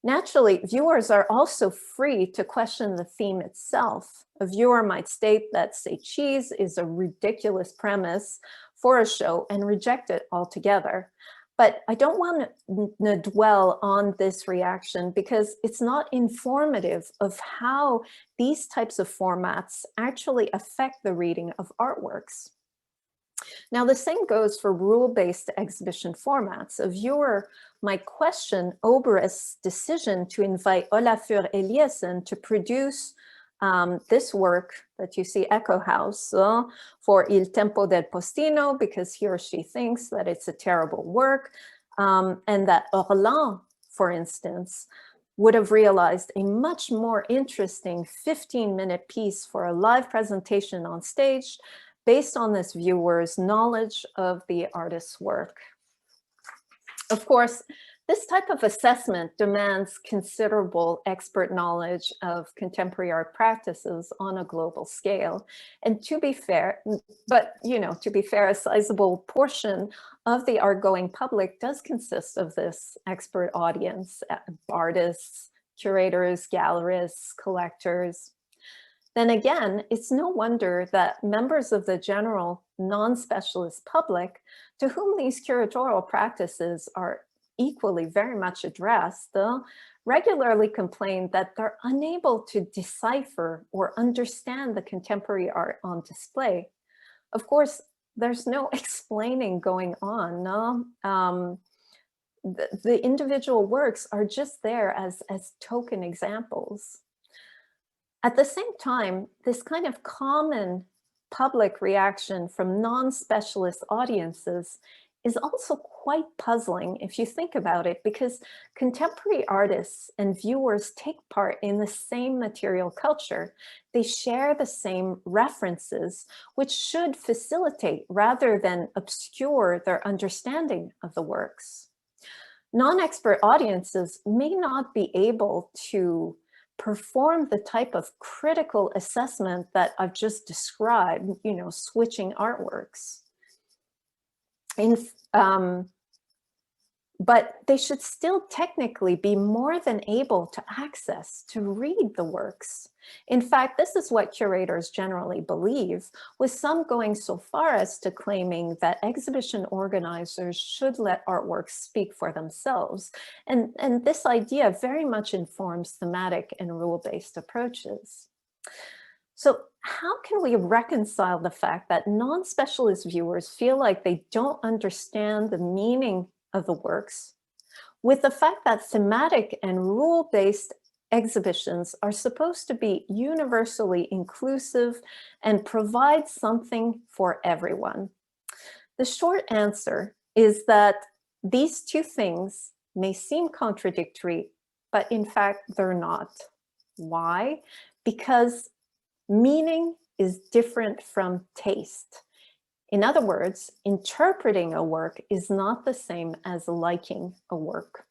Naturally, viewers are also free to question the theme itself. A viewer might state that, say, cheese is a ridiculous premise for a show and reject it altogether. But I don't want to dwell on this reaction because it's not informative of how these types of formats actually affect the reading of artworks. Now, the same goes for rule-based exhibition formats. A viewer might question Obrest's decision to invite Olafur Eliassen to produce this work that you see, Echo House, for Il Tempo del Postino, because he or she thinks that it's a terrible work, and that Orlan, for instance, would have realized a much more interesting 15-minute piece for a live presentation on stage based on this viewer's knowledge of the artist's work. Of course, this type of assessment demands considerable expert knowledge of contemporary art practices on a global scale. And to be fair, a sizable portion of the art-going public does consist of this expert audience, artists, curators, gallerists, collectors. Then again, it's no wonder that members of the general non-specialist public to whom these curatorial practices are equally very much addressed, regularly complain that they're unable to decipher or understand the contemporary art on display. Of course, there's no explaining going on. The individual works are just there as token examples. At the same time, this kind of common public reaction from non-specialist audiences is also quite puzzling if you think about it, because contemporary artists and viewers take part in the same material culture. They share the same references, which should facilitate rather than obscure their understanding of the works. Non-expert audiences may not be able to perform the type of critical assessment that I've just described, switching artworks. But they should still technically be more than able to access, to read the works. In fact, this is what curators generally believe, with some going so far as to claiming that exhibition organizers should let artworks speak for themselves. And this idea very much informs thematic and rule-based approaches. So how can we reconcile the fact that non-specialist viewers feel like they don't understand the meaning of the works with the fact that thematic and rule-based exhibitions are supposed to be universally inclusive and provide something for everyone? The short answer is that these two things may seem contradictory, but in fact, they're not. Why? Because meaning is different from taste. In other words, interpreting a work is not the same as liking a work.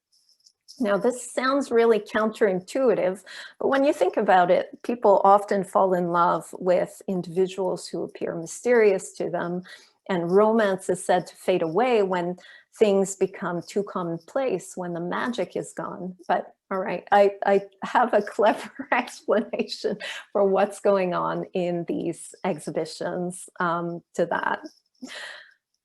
Now, this sounds really counterintuitive, but when you think about it, people often fall in love with individuals who appear mysterious to them, and romance is said to fade away when things become too commonplace, when the magic is gone. But all right, I have a clever explanation for what's going on in these exhibitions to that.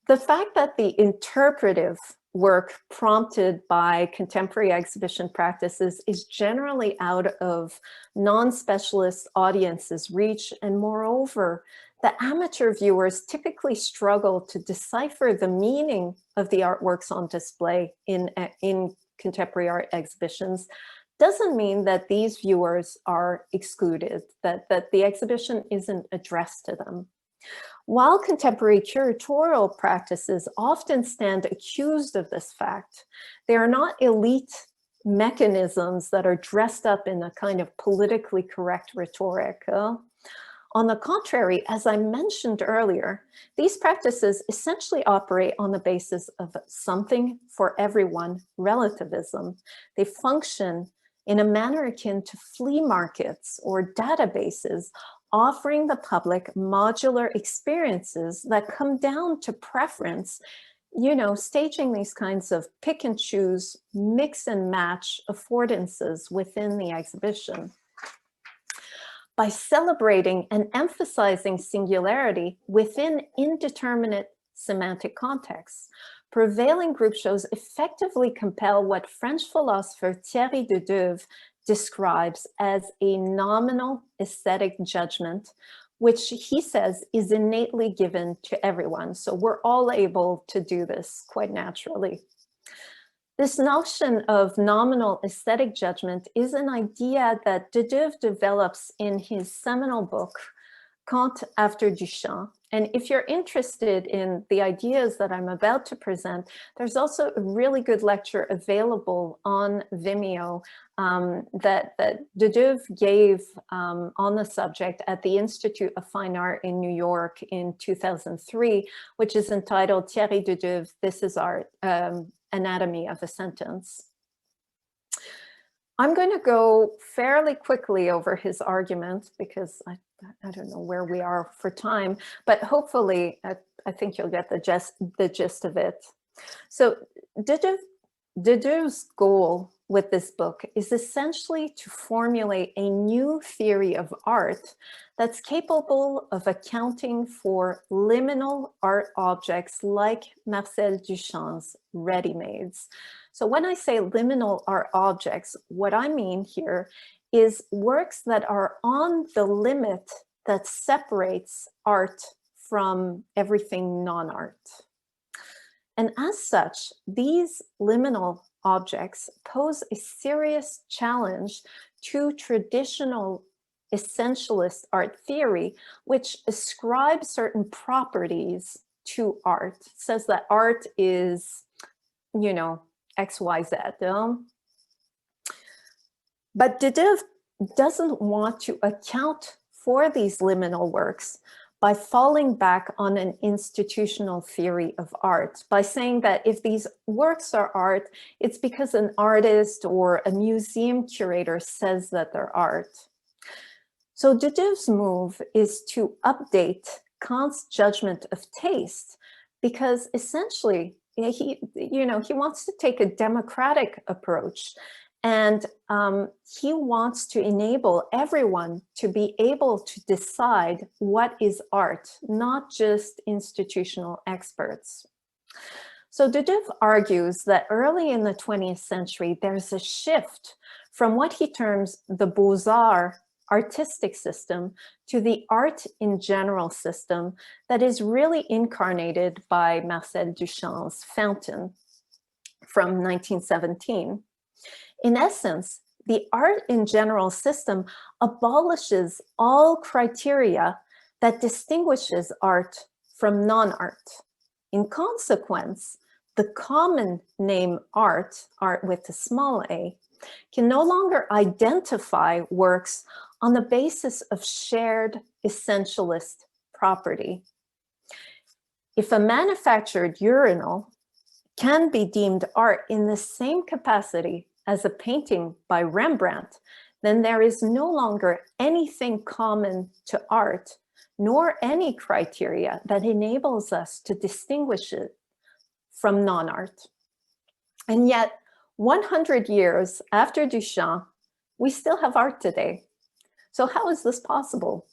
The fact that the interpretive work prompted by contemporary exhibition practices is generally out of non-specialist audiences' reach, and moreover, the amateur viewers typically struggle to decipher the meaning of the artworks on display in contemporary art exhibitions, doesn't mean that these viewers are excluded, that the exhibition isn't addressed to them. While contemporary curatorial practices often stand accused of this fact, they are not elite mechanisms that are dressed up in a kind of politically correct rhetoric. On the contrary, as I mentioned earlier, these practices essentially operate on the basis of something for everyone relativism. They function in a manner akin to flea markets or databases, offering the public modular experiences that come down to preference, you know, staging these kinds of pick and choose, mix and match affordances within the exhibition. By celebrating and emphasizing singularity within indeterminate semantic contexts, prevailing group shows effectively compel what French philosopher Thierry de Deuve describes as a nominal aesthetic judgment, which he says is innately given to everyone. So we're all able to do this quite naturally. This notion of nominal aesthetic judgment is an idea that de Deuve develops in his seminal book, Kant after Duchamp. And if you're interested in the ideas that I'm about to present, there's also a really good lecture available on Vimeo that de Deuve gave on the subject at the Institute of Fine Art in New York in 2003, which is entitled Thierry de Deuve, This is Art, Anatomy of a Sentence. I'm going to go fairly quickly over his argument because I don't know where we are for time, but hopefully I think you'll get the gist of it. So de Deuve's goal with this book is essentially to formulate a new theory of art that's capable of accounting for liminal art objects like Marcel Duchamp's ready-mades. So when I say liminal art objects, what I mean here is works that are on the limit that separates art from everything non-art. And as such, these liminal objects pose a serious challenge to traditional essentialist art theory, which ascribes certain properties to art. It says that art is, you know, X, Y, Z. But de Deuve doesn't want to account for these liminal works by falling back on an institutional theory of art, by saying that if these works are art, it's because an artist or a museum curator says that they're art. So de Deuve's move is to update Kant's judgment of taste, because essentially he wants to take a democratic approach, and he wants to enable everyone to be able to decide what is art, not just institutional experts. So de Deuve argues that early in the 20th century, there's a shift from what he terms the Beaux-Arts artistic system to the art in general system that is really incarnated by Marcel Duchamp's Fountain from 1917. In essence, the art in general system abolishes all criteria that distinguishes art from non-art. In consequence, the common name art with a small a, can no longer identify works on the basis of shared essentialist property. If a manufactured urinal can be deemed art in the same capacity as a painting by Rembrandt, then there is no longer anything common to art, nor any criteria that enables us to distinguish it from non-art. And yet, 100 years after Duchamp, we still have art today. So how is this possible?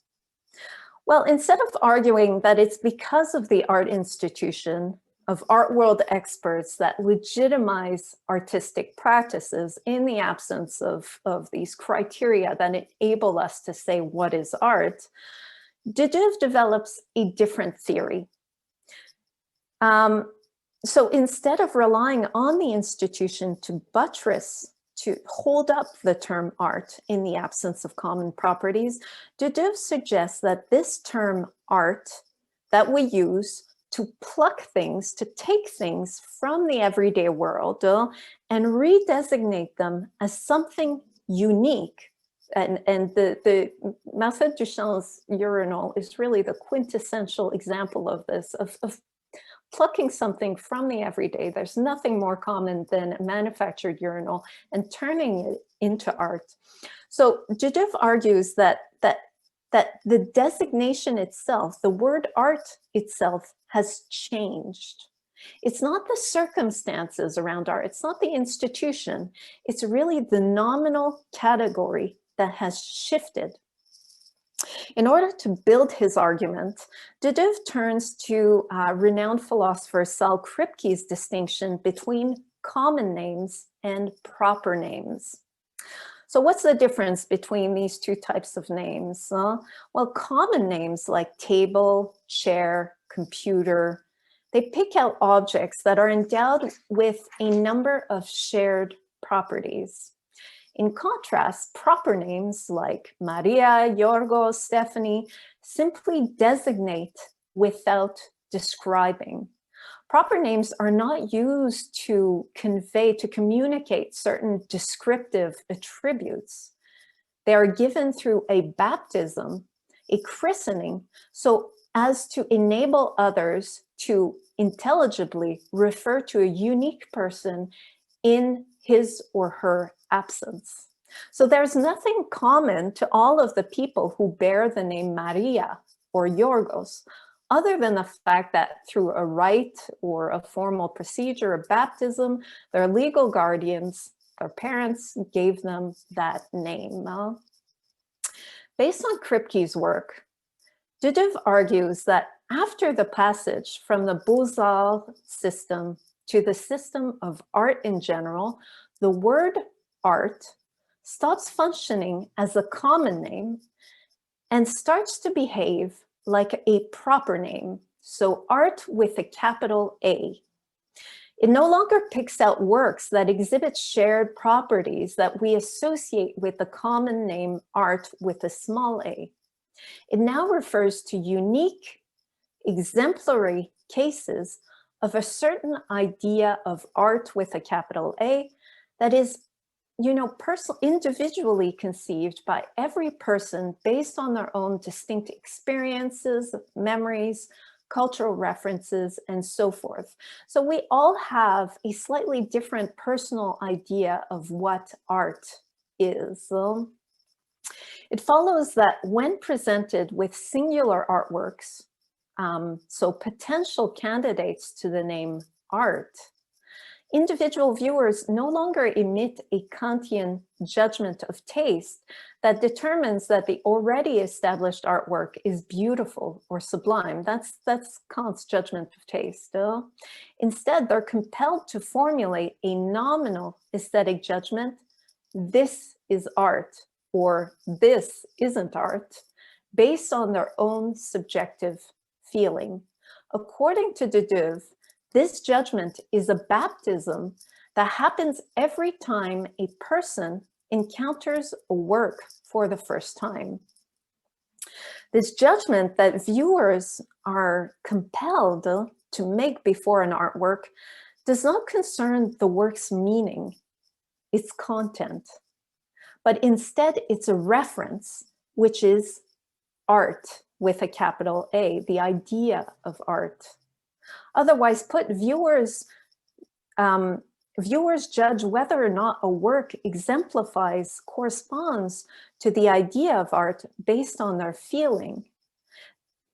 Well, instead of arguing that it's because of the art institution of art world experts that legitimize artistic practices in the absence of these criteria that enable us to say what is art, de Deuve develops a different theory. So instead of relying on the institution to buttress, to hold up the term art in the absence of common properties, de Deuve suggests that this term art that we use to pluck things, to take things from the everyday world and redesignate them as something unique. And the Marcel Duchamp's urinal is really the quintessential example of this, of plucking something from the everyday. There's nothing more common than a manufactured urinal and turning it into art. So Duduv argues that the designation itself, the word art itself, has changed. It's not the circumstances around art, it's not the institution, it's really the nominal category that has shifted. In order to build his argument, Duduv turns to renowned philosopher Saul Kripke's distinction between common names and proper names. So what's the difference between these two types of names? Well, common names like table, chair, computer, they pick out objects that are endowed with a number of shared properties. In contrast, proper names like Maria, Yorgos, Stephanie simply designate without describing. Proper names are not used to convey, to communicate certain descriptive attributes. They are given through a baptism, a christening, so as to enable others to intelligibly refer to a unique person in his or her absence. So there's nothing common to all of the people who bear the name Maria or Yorgos, other than the fact that through a rite or a formal procedure of baptism, their legal guardians, their parents, gave them that name. Based on Kripke's work, Duduv argues that after the passage from the Beaux-Arts system to the system of art in general, the word art stops functioning as a common name and starts to behave like a proper name. So art with a capital A. It no longer picks out works that exhibit shared properties that we associate with the common name art with a small a. It now refers to unique, exemplary cases of a certain idea of art with a capital A that is, individually conceived by every person based on their own distinct experiences, memories, cultural references, and so forth. So we all have a slightly different personal idea of what art is. It follows that when presented with singular artworks, so potential candidates to the name art, individual viewers no longer emit a Kantian judgment of taste that determines that the already established artwork is beautiful or sublime. That's Kant's judgment of taste. Instead, they're compelled to formulate a nominal aesthetic judgment. This is art, or this isn't art, based on their own subjective feeling. According to Duduv, this judgment is a baptism that happens every time a person encounters a work for the first time. This judgment that viewers are compelled to make before an artwork does not concern the work's meaning, its content, but instead it's a reference, which is art with a capital A, the idea of art. Otherwise put, viewers judge whether or not a work exemplifies, corresponds to the idea of art based on their feeling.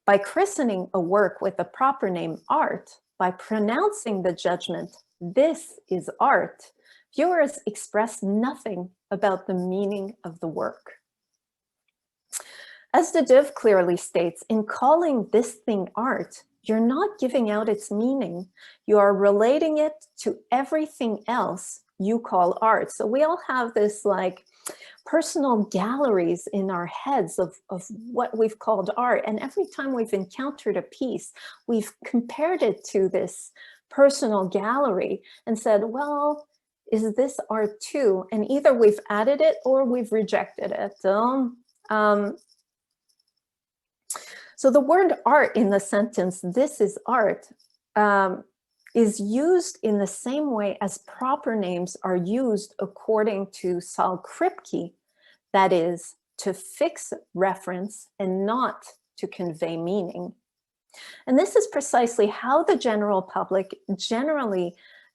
By christening a work with the proper name art, by pronouncing the judgment, this is art, viewers express nothing about the meaning of the work. As Duduv clearly states, in calling this thing art, you're not giving out its meaning. You are relating it to everything else you call art. So we all have this like personal galleries in our heads of what we've called art. And every time we've encountered a piece, we've compared it to this personal gallery and said, well, is this art too? And either we've added it or we've rejected it. So the word art in the sentence, this is art, is used in the same way as proper names are used according to Saul Kripke, that is, to fix reference and not to convey meaning. And this is precisely how the general public generally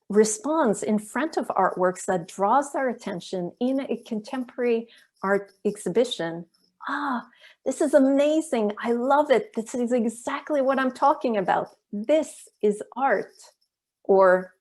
responds in front of artworks that draws their attention in a contemporary art exhibition. Ah, this is amazing. I love it. This is exactly what I'm talking about. This is art. Or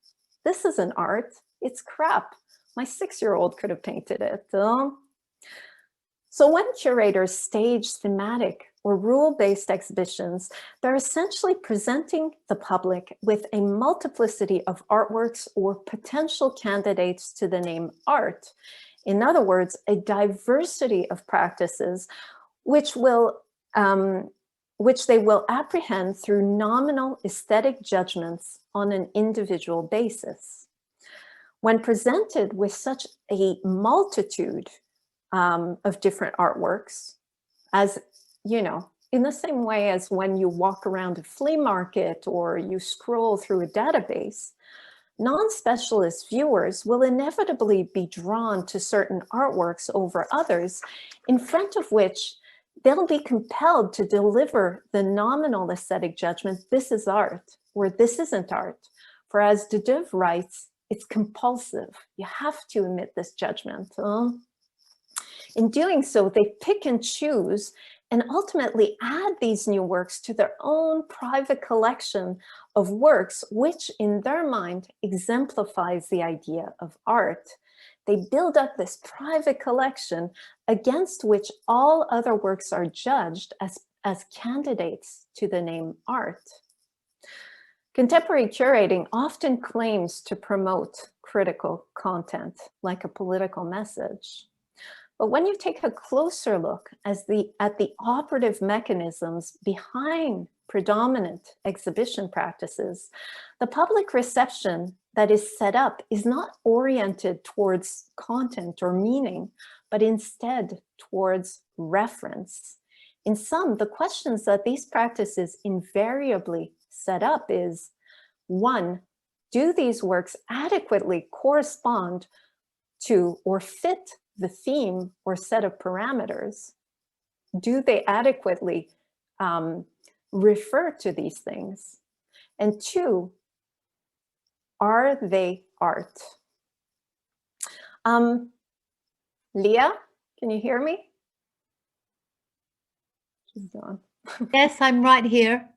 this isn't art. It's crap. My 6-year-old could have painted it. So when curators stage thematic or rule-based exhibitions, they're essentially presenting the public with a multiplicity of artworks or potential candidates to the name art. In other words, a diversity of practices which they will apprehend through nominal aesthetic judgments on an individual basis. When presented with such a multitude of different artworks, as you know, in the same way as when you walk around a flea market or you scroll through a database, non-specialist viewers will inevitably be drawn to certain artworks over others, in front of which they'll be compelled to deliver the nominal aesthetic judgment, this is art, or this isn't art. For as Dedeuve writes, it's compulsive. You have to emit this judgment. In doing so, they pick and choose and ultimately add these new works to their own private collection of works, which in their mind exemplifies the idea of art. They build up this private collection against which all other works are judged as candidates to the name art. Contemporary curating often claims to promote critical content, like a political message. But when you take a closer look at the operative mechanisms behind predominant exhibition practices, the public reception that is set up is not oriented towards content or meaning, but instead towards reference. In sum, the questions that these practices invariably set up is, 1, do these works adequately correspond to or fit the theme or set of parameters? Do they adequately refer to these things? And 2, are they art? Leah, can you hear me? She's gone. Yes, I'm right here.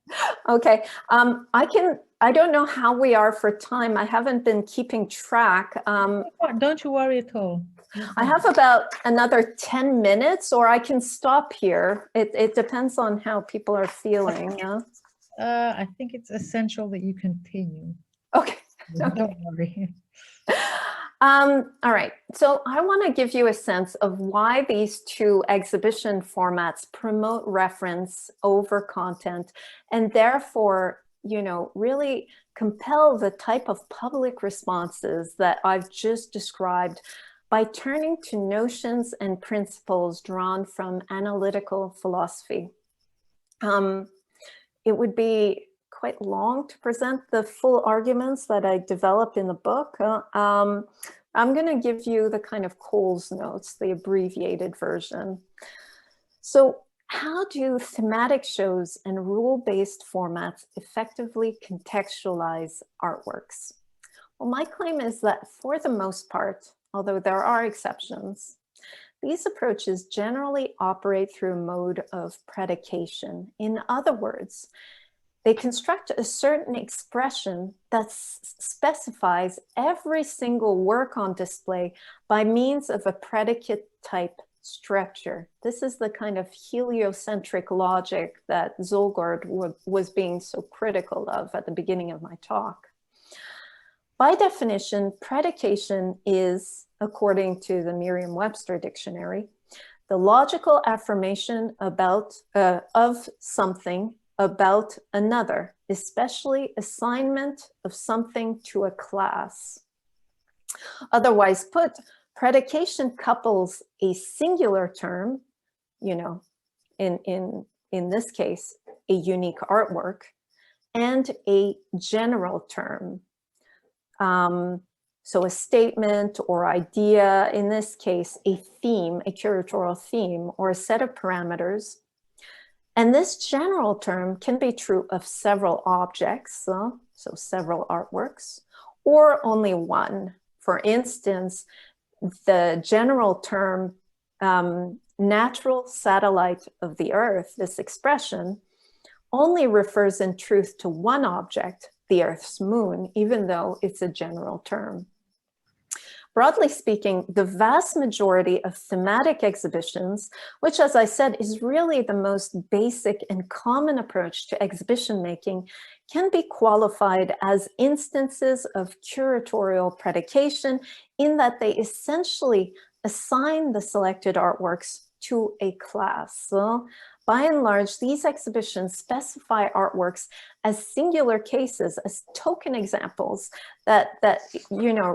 Okay, I don't know how we are for time. I haven't been keeping track. Don't you worry at all. I have about another 10 minutes, or I can stop here. It depends on how people are feeling. Yeah? I think it's essential that you continue. Okay. Don't worry. All right, so I want to give you a sense of why these two exhibition formats promote reference over content, and therefore, you know, really compel the type of public responses that I've just described by turning to notions and principles drawn from analytical philosophy. It would be quite long to present the full arguments that I developed in the book. I'm going to give you the kind of Coles notes, the abbreviated version. So how do thematic shows and rule-based formats effectively contextualize artworks? Well, my claim is that for the most part, although there are exceptions, these approaches generally operate through a mode of predication. In other words, they construct a certain expression that specifies every single work on display by means of a predicate type structure. This is the kind of heliocentric logic that Zolgard was being so critical of at the beginning of my talk. By definition, predication is, according to the Merriam-Webster dictionary, the logical affirmation of something about another, especially assignment of something to a class. Otherwise put, predication couples a singular term, you know, in this case, a unique artwork, and a general term. So a statement or idea, in this case, a theme, a curatorial theme, or a set of parameters. And this general term can be true of several objects, so several artworks, or only one. For instance, the general term, natural satellite of the Earth, this expression, only refers in truth to one object, the Earth's moon, even though it's a general term. Broadly speaking, the vast majority of thematic exhibitions, which, as I said, is really the most basic and common approach to exhibition making, can be qualified as instances of curatorial predication in that they essentially assign the selected artworks to a class. So, by and large, these exhibitions specify artworks as singular cases, as token examples that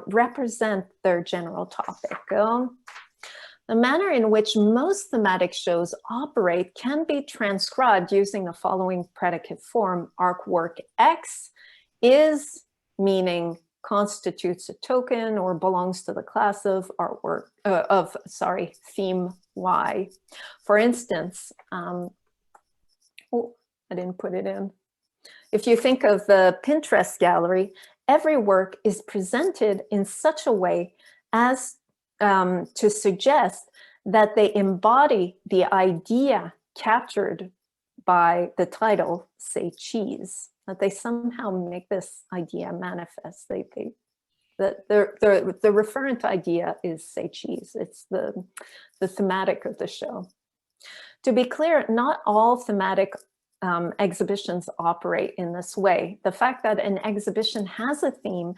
represent their general topic. The manner in which most thematic shows operate can be transcribed using the following predicate form: artwork X is, meaning constitutes a token or belongs to the class of artwork theme Y. For instance, oh, I didn't put it in. If you think of the Pinterest gallery, every work is presented in such a way as to suggest that they embody the idea captured by the title, say cheese, that they somehow make this idea manifest. The referent idea is, say, cheese. It's the thematic of the show. To be clear, not all thematic exhibitions operate in this way. The fact that an exhibition has a theme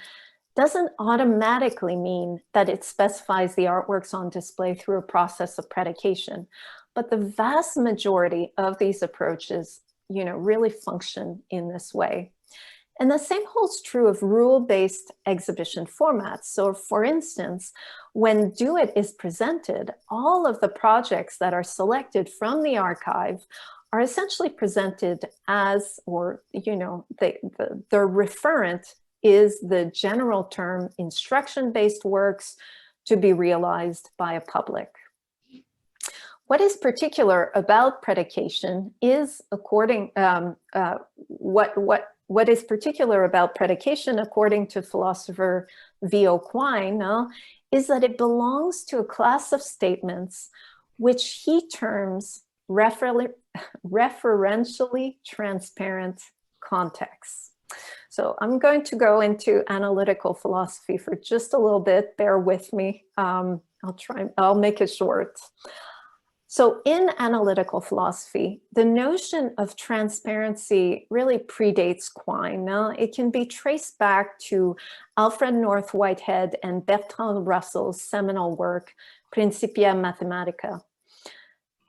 doesn't automatically mean that it specifies the artworks on display through a process of predication. But the vast majority of these approaches, really function in this way. And the same holds true of rule-based exhibition formats. So for instance, when Do It is presented, all of the projects that are selected from the archive are essentially presented as, or, the referent is the general term instruction-based works to be realized by a public. What is particular about predication is, what is particular about predication, according to philosopher V.O. Quine, is that it belongs to a class of statements which he terms referentially transparent contexts. So I'm going to go into analytical philosophy for just a little bit. Bear with me. I'll make it short. So in analytical philosophy, the notion of transparency really predates Quine. Now, it can be traced back to Alfred North Whitehead and Bertrand Russell's seminal work, Principia Mathematica.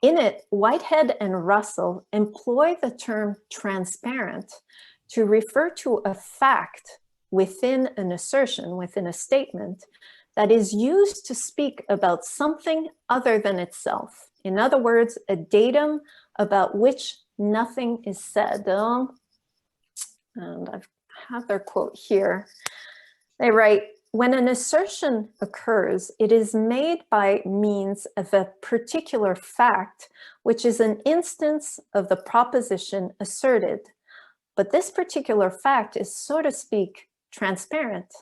In it, Whitehead and Russell employ the term transparent to refer to a fact within an assertion, within a statement, that is used to speak about something other than itself. In other words, a datum about which nothing is said. And I have their quote here. They write, when an assertion occurs, it is made by means of a particular fact, which is an instance of the proposition asserted. But this particular fact is, so to speak, transparent.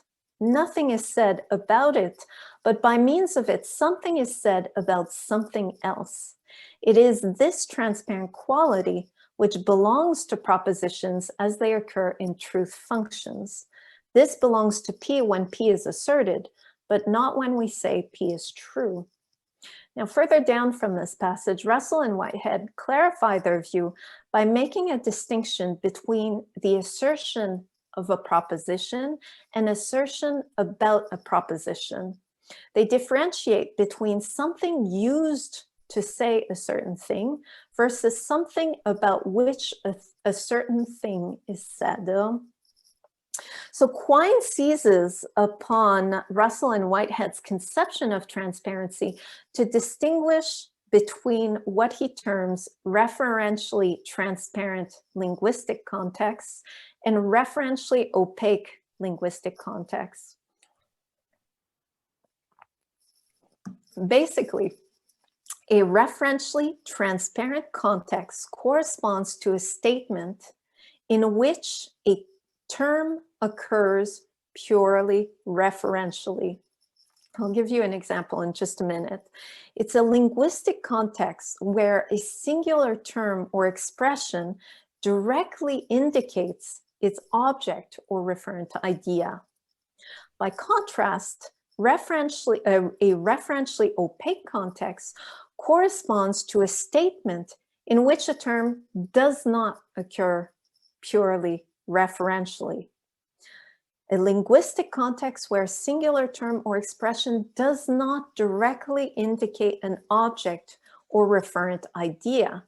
Nothing is said about it, but by means of it, something is said about something else. It is this transparent quality which belongs to propositions as they occur in truth functions. This belongs to P when P is asserted, but not when we say P is true. Now, further down from this passage, Russell and Whitehead clarify their view by making a distinction between the assertion of a proposition and assertion about a proposition. They differentiate between something used to say a certain thing versus something about which a certain thing is said. So Quine seizes upon Russell and Whitehead's conception of transparency to distinguish between what he terms referentially transparent linguistic contexts and referentially opaque linguistic contexts. Basically, a referentially transparent context corresponds to a statement in which a term occurs purely referentially. I'll give you an example in just a minute. It's a linguistic context where a singular term or expression directly indicates its object or referent idea. By contrast, a referentially opaque context corresponds to a statement in which a term does not occur purely referentially. A linguistic context where a singular term or expression does not directly indicate an object or referent idea.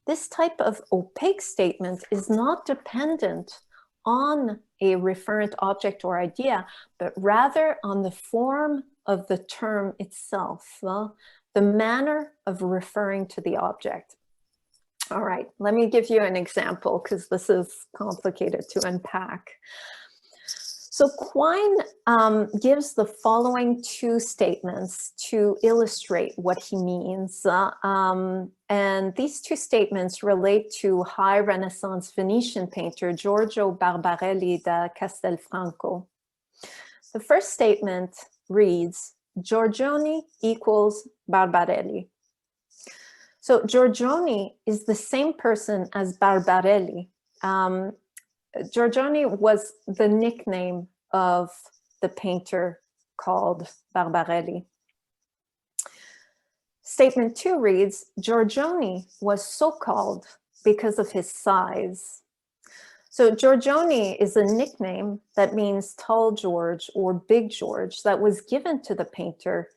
This type of opaque statement is not dependent on a referent object or idea, but rather on the form of the term itself, the manner of referring to the object. All right, let me give you an example because this is complicated to unpack. So Quine gives the following two statements to illustrate what he means. And these two statements relate to high Renaissance Venetian painter Giorgio Barbarelli da Castelfranco. The first statement reads, Giorgioni equals Barbarelli. So Giorgioni is the same person as Barbarelli. Giorgioni was the nickname of the painter called Barbarelli. Statement 2 reads, Giorgioni was so called because of his size. So Giorgioni is a nickname that means tall George or big George that was given to the painter,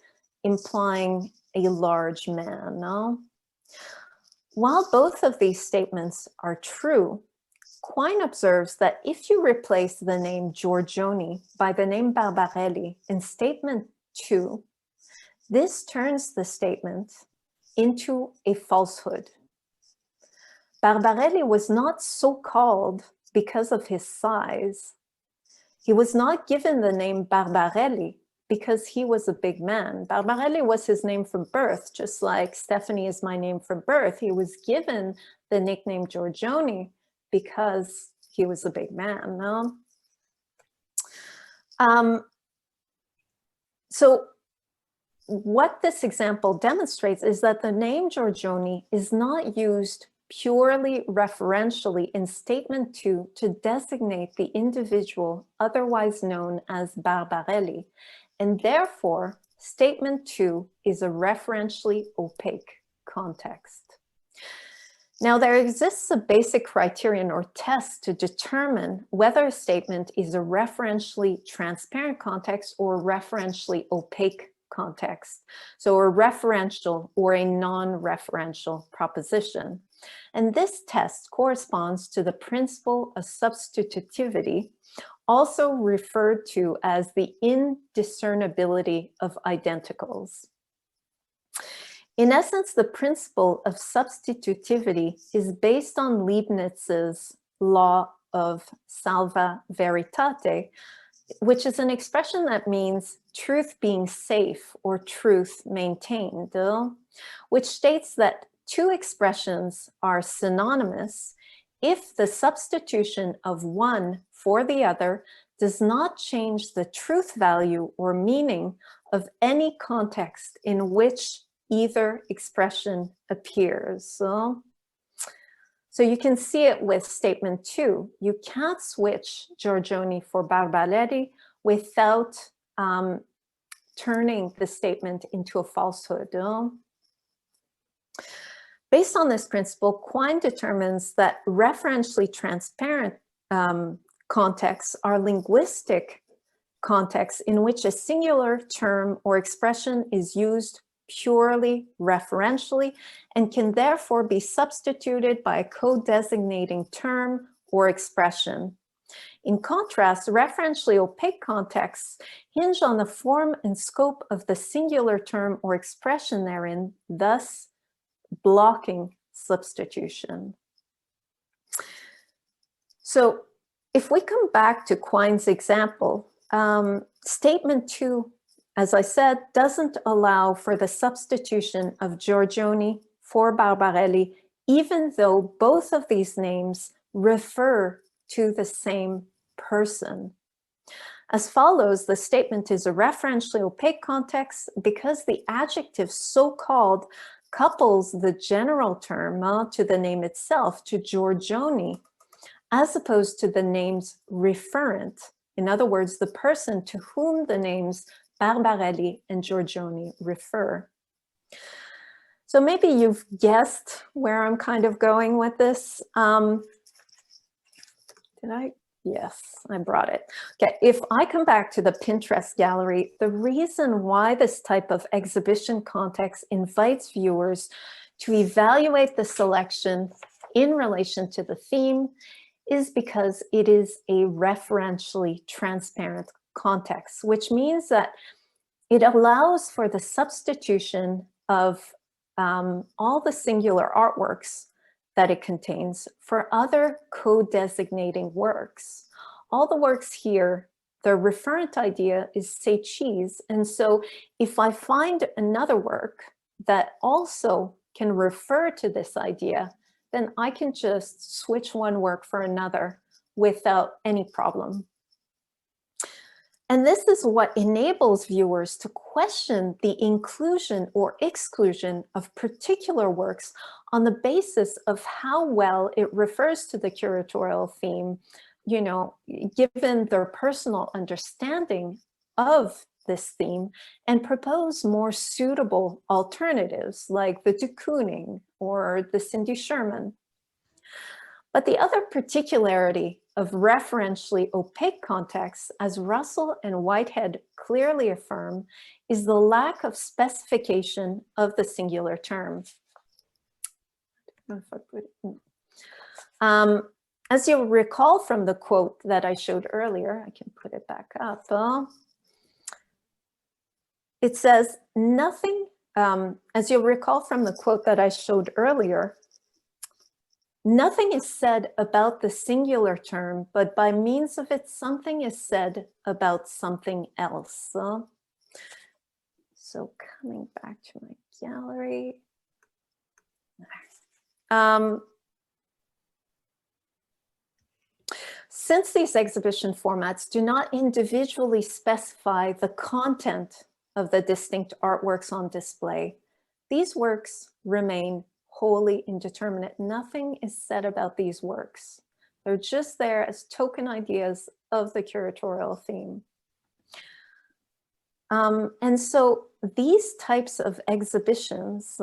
implying a large man. No? While both of these statements are true, Quine observes that if you replace the name Giorgioni by the name Barbarelli in statement 2, this turns the statement into a falsehood. Barbarelli was not so called because of his size. He was not given the name Barbarelli because he was a big man. Barbarelli was his name from birth, just like Stephanie is my name from birth. He was given the nickname Giorgioni because he was a big man, no? So what this example demonstrates is that the name Giorgioni is not used purely referentially in statement 2 to designate the individual otherwise known as Barbarelli, and therefore statement 2 is a referentially opaque context. Now, there exists a basic criterion or test to determine whether a statement is a referentially transparent context or referentially opaque context. So a referential or a non-referential proposition. And this test corresponds to the principle of substitutivity, also referred to as the indiscernibility of identicals. In essence, the principle of substitutivity is based on Leibniz's law of salva veritate, which is an expression that means truth being safe or truth maintained, which states that two expressions are synonymous if the substitution of one for the other does not change the truth value or meaning of any context in which either expression appears. So you can see it with statement 2. You can't switch Giorgioni for Barbarelli without turning the statement into a falsehood. Based on this principle, Quine determines that referentially transparent contexts are linguistic contexts in which a singular term or expression is used purely referentially and can therefore be substituted by a co-designating term or expression. In contrast, referentially opaque contexts hinge on the form and scope of the singular term or expression therein, thus blocking substitution. So if we come back to Quine's example, statement 2, as I said, doesn't allow for the substitution of Giorgione for Barbarelli, even though both of these names refer to the same person. As follows, the statement is a referentially opaque context because the adjective so-called couples the general term to the name itself, to Giorgione, as opposed to the name's referent. In other words, the person to whom the names Barbarelli and Giorgione refer. So maybe you've guessed where I'm kind of going with this. Did I? Yes, I brought it. Okay, if I come back to the Pinterest gallery, the reason why this type of exhibition context invites viewers to evaluate the selection in relation to the theme is because it is a referentially transparent context, which means that it allows for the substitution of all the singular artworks that it contains for other co-designating works. All the works here, the referent idea is say cheese. And so if I find another work that also can refer to this idea, then I can just switch one work for another without any problem. And this is what enables viewers to question the inclusion or exclusion of particular works on the basis of how well it refers to the curatorial theme, you know, given their personal understanding of this theme, and propose more suitable alternatives like the de Kooning or the Cindy Sherman. But the other particularity of referentially opaque contexts, as Russell and Whitehead clearly affirm, is the lack of specification of the singular term. As you'll recall from the quote that I showed earlier, I can put it back up. It says, nothing, as you'll recall from the quote that I showed earlier, nothing is said about the singular term, but by means of it, something is said about something else. So coming back to my gallery. Since these exhibition formats do not individually specify the content of the distinct artworks on display, these works remain wholly indeterminate. Nothing is said about these works. They're just there as token ideas of the curatorial theme. And so these types of exhibitions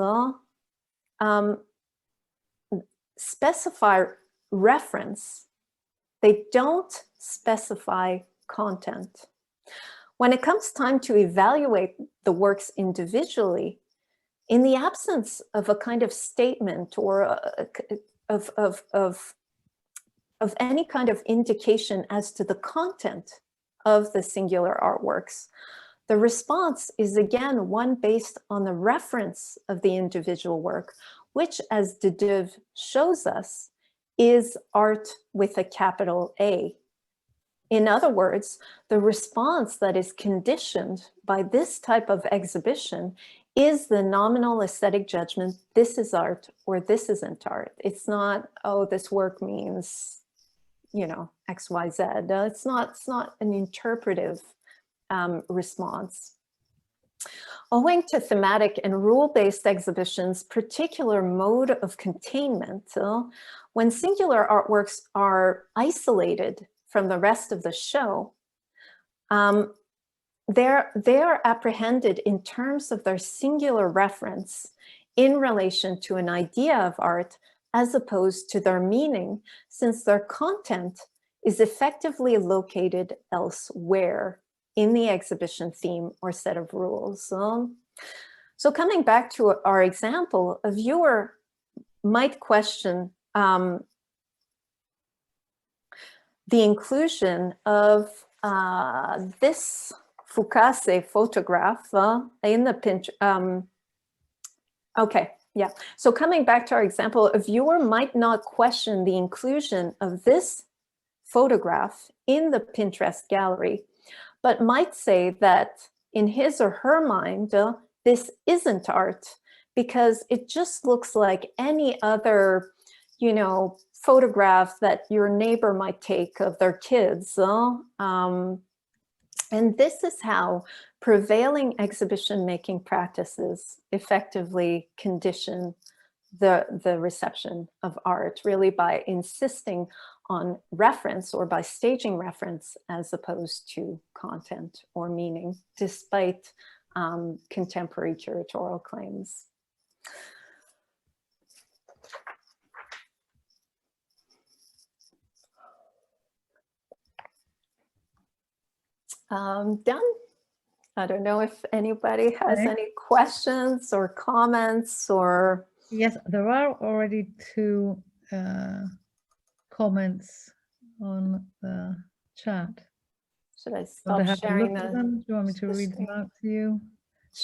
specify reference. They don't specify content. When it comes time to evaluate the works individually, in the absence of a kind of statement or of any kind of indication as to the content of the singular artworks, the response is again one based on the reference of the individual work, which, as de Duve shows us, is art with a capital A. In other words, the response that is conditioned by this type of exhibition is the nominal aesthetic judgment, this is art or this isn't art. It's not, oh, this work means, you know, X, Y, Z. It's not an interpretive response. Owing to thematic and rule-based exhibitions' particular mode of containment, when singular artworks are isolated from the rest of the show, they're apprehended in terms of their singular reference in relation to an idea of art as opposed to their meaning, since their content is effectively located elsewhere in the exhibition theme or set of rules. So coming back to our example, a viewer might question the inclusion of this Foucasse photograph in the Pinterest. Okay, Yeah, so coming back to our example, a viewer might not question the inclusion of this photograph in the Pinterest gallery, but might say that in his or her mind, this isn't art because it just looks like any other, you know, photograph that your neighbor might take of their kids. And this is how prevailing exhibition-making practices effectively condition the reception of art, really by insisting on reference or by staging reference as opposed to content or meaning, despite contemporary curatorial claims. Done. I don't know if anybody has any questions or comments or... Yes, there are already two comments on the chat. Should I stop sharing them? Do you want me to read them out to you?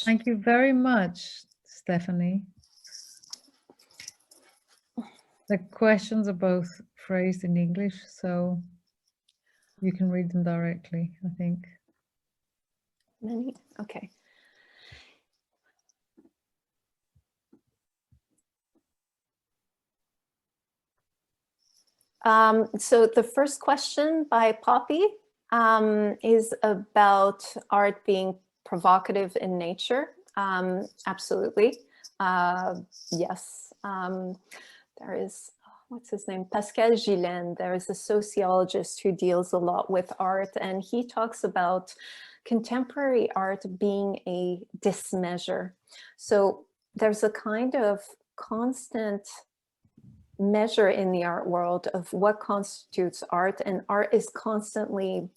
Thank you very much, Stephanie. The questions are both phrased in English, so you can read them directly, I think. Many? Okay. So the first question by Poppy is about art being provocative in nature. Absolutely. Yes. There is, what's his name? Pascal Gillen. There is a sociologist who deals a lot with art, and he talks about contemporary art being a dismeasure. So there's a kind of constant measure in the art world of what constitutes art, and art is constantly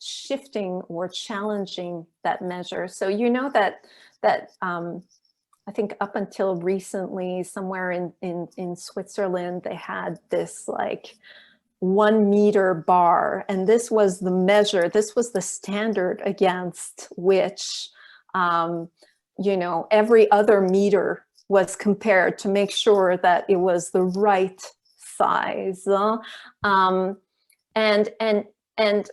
shifting or challenging that measure. So you know that I think up until recently, somewhere in Switzerland, they had this like 1 meter bar, and this was the measure, this was the standard against which you know, every other meter was compared to make sure that it was the right size. And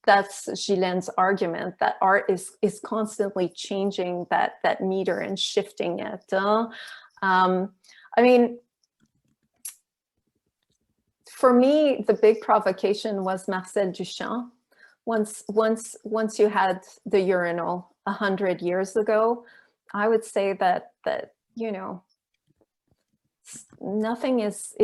that's Gillen's argument, that art is constantly changing that meter and shifting it. I mean, for me, the big provocation was Marcel Duchamp. Once you had the urinal 100 years ago, I would say that you know, nothing is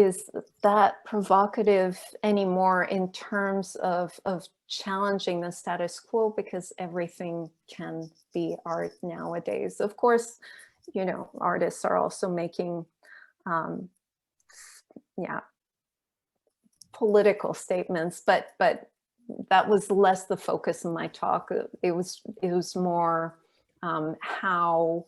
that provocative anymore in terms of challenging the status quo, because everything can be art nowadays. Of course, you know, artists are also making yeah, political statements, but that was less the focus of my talk. It was more how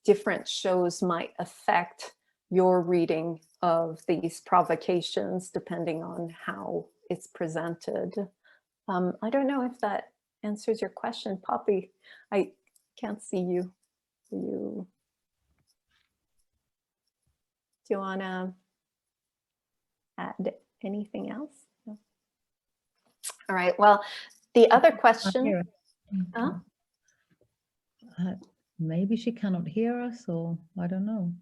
different shows might affect your reading of these provocations depending on how it's presented. I don't know if that answers your question, Poppy. I can't see you. Do you want to add anything else? No? All right, well, the other question. Maybe she cannot hear us, or I don't know.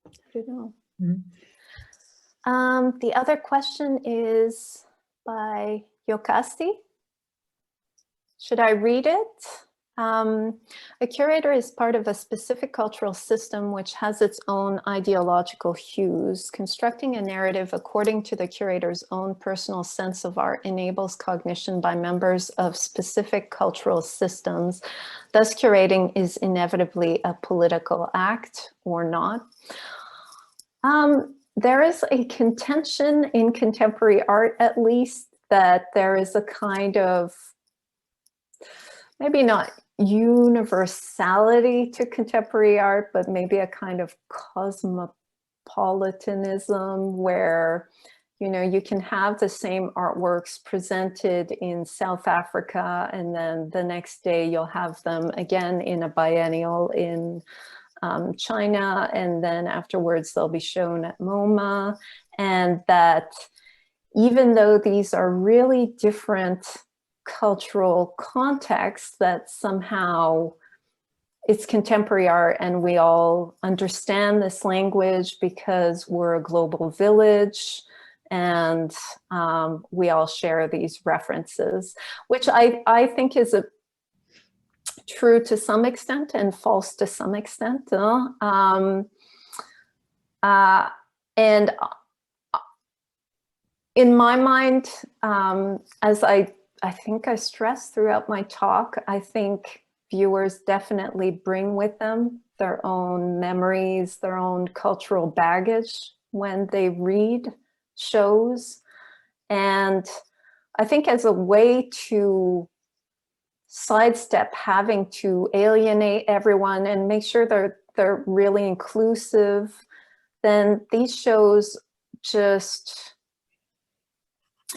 I don't know. Mm-hmm. The other question is by Yokasti. Should I read it? A curator is part of a specific cultural system which has its own ideological hues. Constructing a narrative according to the curator's own personal sense of art enables cognition by members of specific cultural systems. Thus, curating is inevitably a political act or not. There is a contention in contemporary art, at least, that there is a kind of, maybe not universality to contemporary art, but maybe a kind of cosmopolitanism where, You know, you can have the same artworks presented in South Africa, and then the next day you'll have them again in a biennial in China, and then afterwards they'll be shown at MoMA, and that even though these are really different cultural contexts, that somehow it's contemporary art and we all understand this language because we're a global village, and we all share these references, which I think is true to some extent and false to some extent. And in my mind, as I think I stressed throughout my talk, I think viewers definitely bring with them their own memories, their own cultural baggage when they read shows. And I think as a way to sidestep having to alienate everyone and make sure they're really inclusive, then these shows just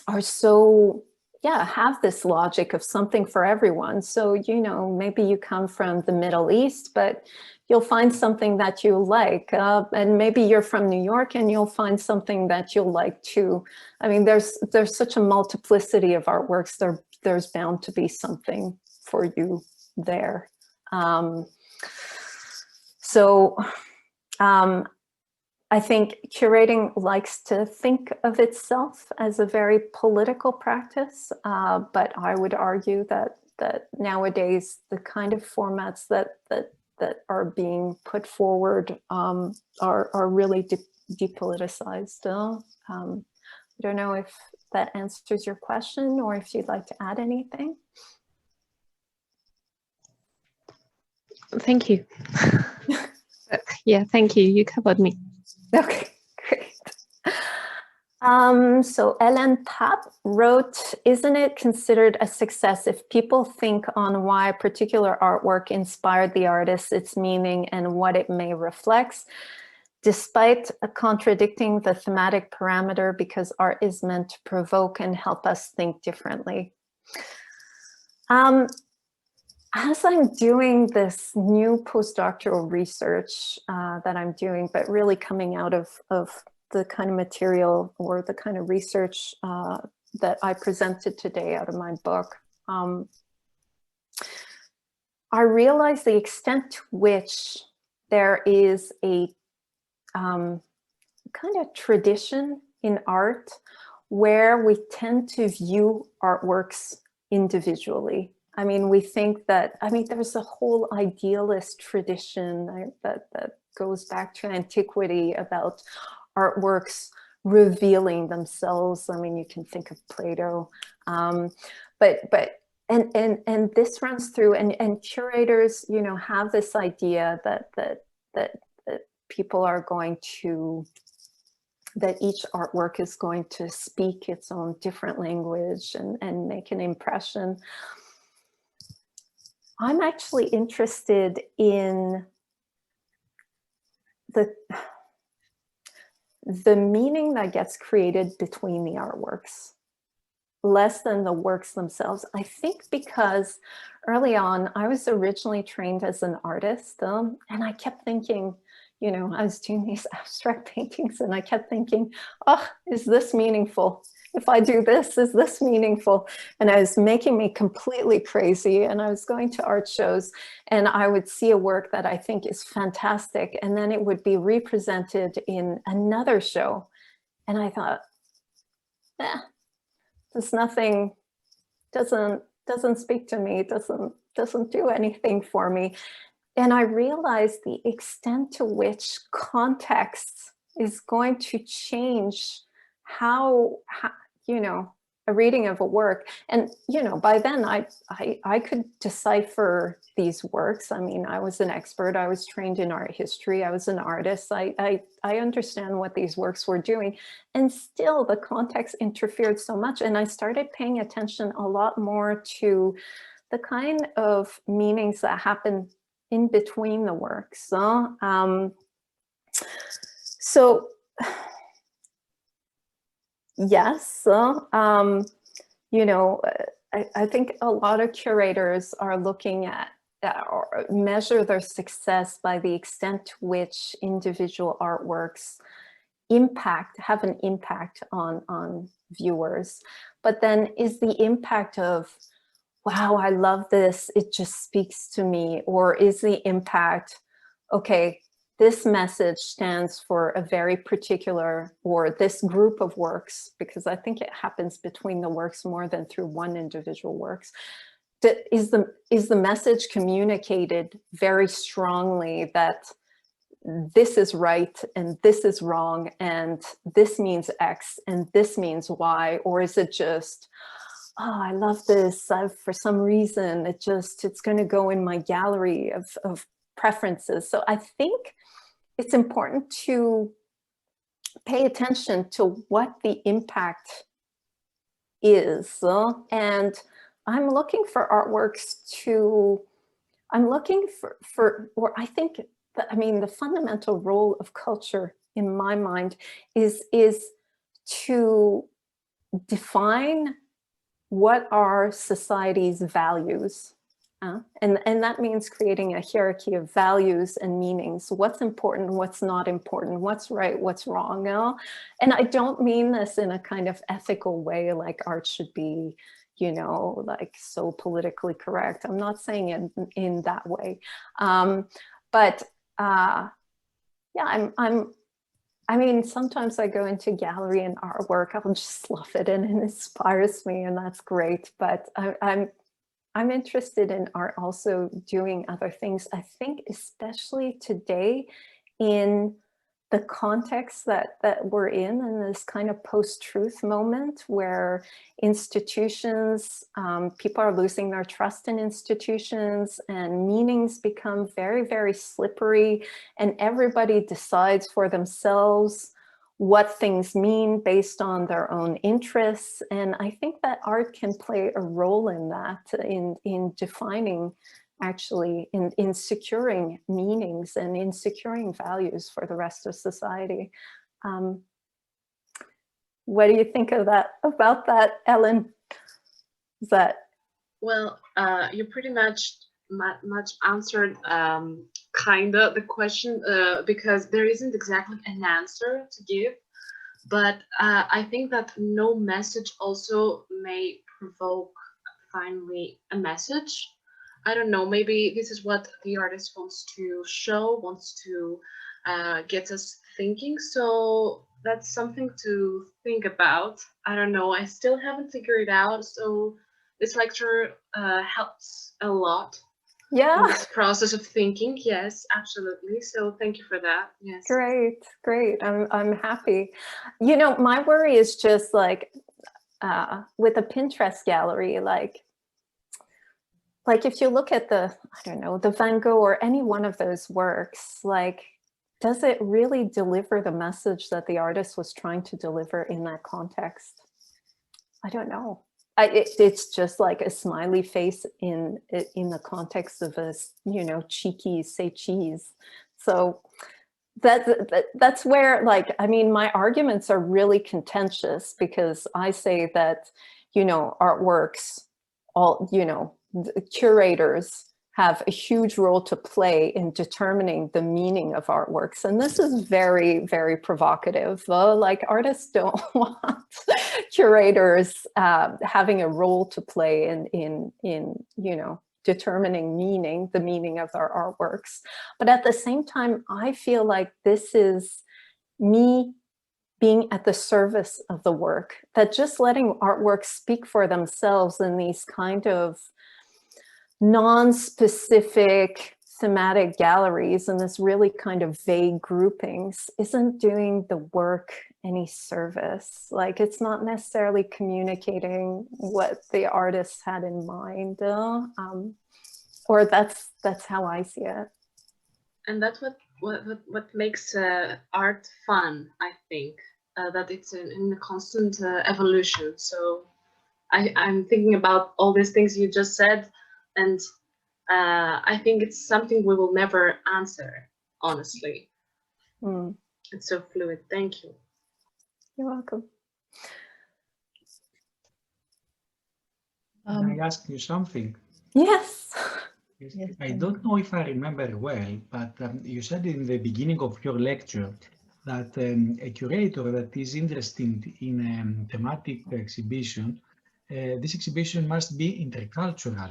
are so, yeah, have this logic of something for everyone. So, you know, maybe you come from the Middle East, but you'll find something that you like. And maybe you're from New York and you'll find something that you'll like too. I mean, there's such a multiplicity of artworks. There's bound to be something for you there. I think curating likes to think of itself as a very political practice, but I would argue that nowadays the kind of formats that are being put forward are really depoliticized. I don't know if that answers your question or if you'd like to add anything. Thank you. Yeah, thank you. You covered me. Okay, great. So Ellen Papp wrote, isn't it considered a success if people think on why a particular artwork inspired the artist, its meaning, and what it may reflect, despite contradicting the thematic parameter, because art is meant to provoke and help us think differently? As I'm doing this new postdoctoral research that I'm doing, but really coming out of the kind of material or the kind of research that I presented today out of my book, I realized the extent to which there is a kind of tradition in art where we tend to view artworks individually. I mean, we think that, I mean, there's a whole idealist tradition that goes back to antiquity about artworks revealing themselves. I mean, you can think of Plato, and this runs through, and curators, you know, have this idea that people are going to, that each artwork is going to speak its own different language and make an impression. I'm actually interested in the meaning that gets created between the artworks, less than the works themselves. I think because early on, I was originally trained as an artist, and I kept thinking, you know, I was doing these abstract paintings and I kept thinking, oh, is this meaningful? If I do this, is this meaningful? And it was making me completely crazy. And I was going to art shows and I would see a work that I think is fantastic. And then it would be represented in another show. And I thought, there's nothing, doesn't speak to me, doesn't do anything for me. And I realized the extent to which context is going to change how you know, a reading of a work. And, you know, by then I could decipher these works. I mean, I was an expert. I was trained in art history. I was an artist. I understand what these works were doing. And still the context interfered so much. And I started paying attention a lot more to the kind of meanings that happen in between the works. So yes. You know, I think a lot of curators are looking at or measure their success by the extent to which individual artworks have an impact on viewers. But then is the impact of, wow, I love this, it just speaks to me, or is the impact, okay, this message stands for a very particular, or this group of works, because I think it happens between the works more than through one individual works. Is the message communicated very strongly that this is right and this is wrong and this means X and this means Y? Or is it just, oh, I love this, for some reason it's going to go in my gallery of preferences? So I think it's important to pay attention to what the impact is. And I'm looking for artworks I'm looking for, or I think that, I mean, the fundamental role of culture in my mind is to define what are society's values. And that means creating a hierarchy of values and meanings. What's important, what's not important, what's right, what's wrong. And I don't mean this in a kind of ethical way, like art should be, you know, like so politically correct. I'm not saying it in that way. But yeah, I mean, sometimes I go into gallery and artwork, I'll just love it and it inspires me, and that's great. But I'm interested in art also doing other things. I think especially today in the context that we're in this kind of post-truth moment where institutions, people are losing their trust in institutions and meanings become very, very slippery, and everybody decides for themselves what things mean based on their own interests. And I think that art can play a role in that, in defining, actually, in securing meanings and in securing values for the rest of society. What do you think of that, about that, Ellen? Is that? Well, you pretty much answered kinda the question, because there isn't exactly an answer to give, but I think that no message also may provoke finally a message. I don't know, maybe this is what the artist wants to show, wants to get us thinking. So that's something to think about. I don't know, I still haven't figured it out. So this lecture helps a lot. Yeah. In this process of thinking. Yes, absolutely. So thank you for that. Yes. Great, great. I'm happy. You know, my worry is just like with a Pinterest gallery, like if you look at the, I don't know, the Van Gogh or any one of those works, like, does it really deliver the message that the artist was trying to deliver in that context? I don't know. It's just like a smiley face in the context of a, you know, cheeky say cheese. So that's where, like, I mean, my arguments are really contentious, because I say that, you know, artworks, all, you know, curators have a huge role to play in determining the meaning of artworks. And this is very, very provocative. Like, artists don't want curators having a role to play in you know, determining meaning, the meaning of their artworks. But at the same time, I feel like this is me being at the service of the work, that just letting artworks speak for themselves in these kind of non-specific thematic galleries and this really kind of vague groupings isn't doing the work any service. Like, it's not necessarily communicating what the artist had in mind, or that's how I see it. And that's what makes art fun, I think, that it's in a constant evolution. So I'm thinking about all these things you just said, and I think it's something we will never answer, honestly. It's so fluid. Thank you. You're welcome. Can I ask you something? Yes. Yes, I don't know if I remember well, but you said in the beginning of your lecture that a curator that is interested in a thematic exhibition, this exhibition must be intercultural.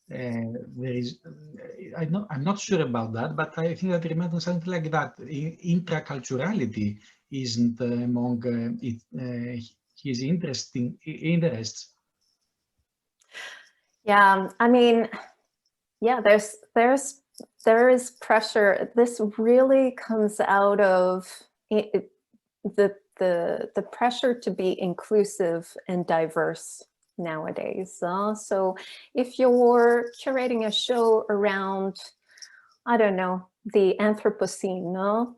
There is, I'm not sure about that, but I think that I remember something like that. Intraculturality isn't among his interests. Yeah, I mean, yeah, there is pressure. This really comes out of the pressure to be inclusive and diverse nowadays. So if you're curating a show around, I don't know, the Anthropocene, no?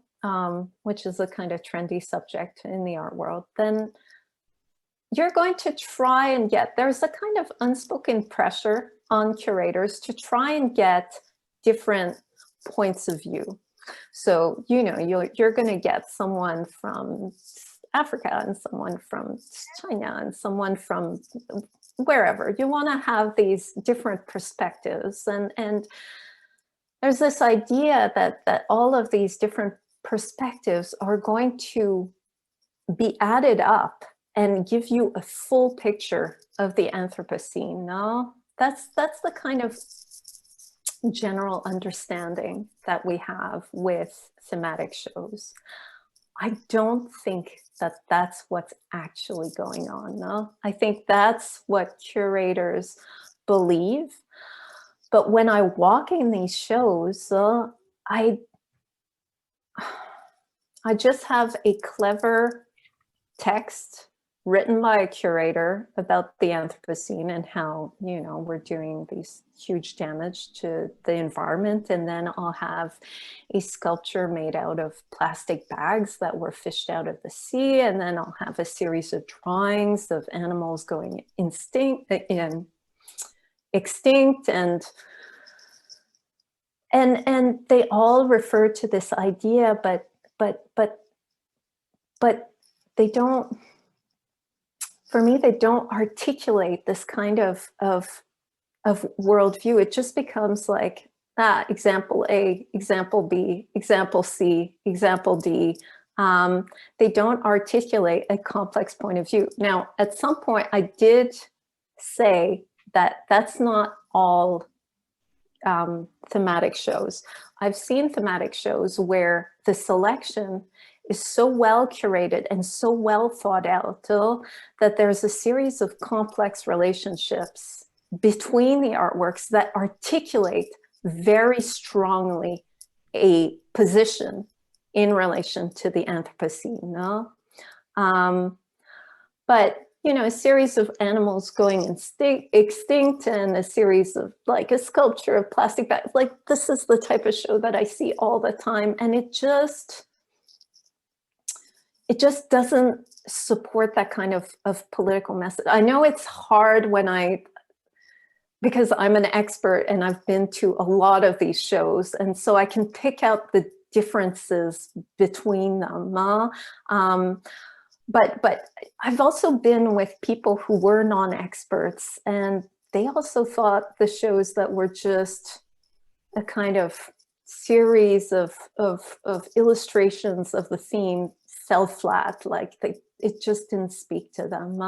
Which is a kind of trendy subject in the art world, then you're going to try and get, there's a kind of unspoken pressure on curators to try and get different points of view. So, you know, you're going to get someone from Africa and someone from China and someone from wherever. You want to have these different perspectives. And there's this idea that all of these different perspectives are going to be added up and give you a full picture of the Anthropocene. No, that's the kind of general understanding that we have with thematic shows. I don't think that that's what's actually going on. No, I think that's what curators believe. But when I walk in these shows, I just have a clever text written by a curator about the Anthropocene and how, you know, we're doing these huge damage to the environment. And then I'll have a sculpture made out of plastic bags that were fished out of the sea. And then I'll have a series of drawings of animals going extinct and they all refer to this idea, but they don't, for me, they don't articulate this kind of worldview. It just becomes like, example A, example B, example C, example D. They don't articulate a complex point of view. Now, at some point, I did say that that's not all thematic shows. I've seen thematic shows where the selection is so well curated and so well thought out that there's a series of complex relationships between the artworks that articulate very strongly a position in relation to the Anthropocene. No? But you know, a series of animals going extinct and a series of like a sculpture of plastic bags, like this is the type of show that I see all the time. And it just doesn't support that kind of political message. I know it's hard because I'm an expert and I've been to a lot of these shows. And so I can pick out the differences between them. But I've also been with people who were non-experts, and they also thought the shows that were just a kind of series of illustrations of the theme fell flat, like it just didn't speak to them.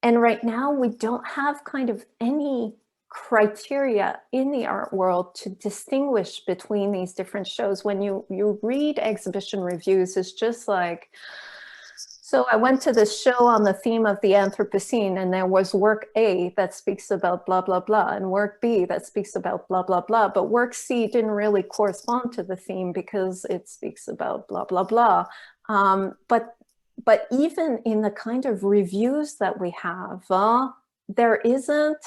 And right now we don't have kind of any criteria in the art world to distinguish between these different shows. When you read exhibition reviews, it's just like, so I went to this show on the theme of the Anthropocene, and there was work A that speaks about blah, blah, blah, and work B that speaks about blah, blah, blah. But work C didn't really correspond to the theme because it speaks about blah, blah, blah. But even in the kind of reviews that we have, there isn't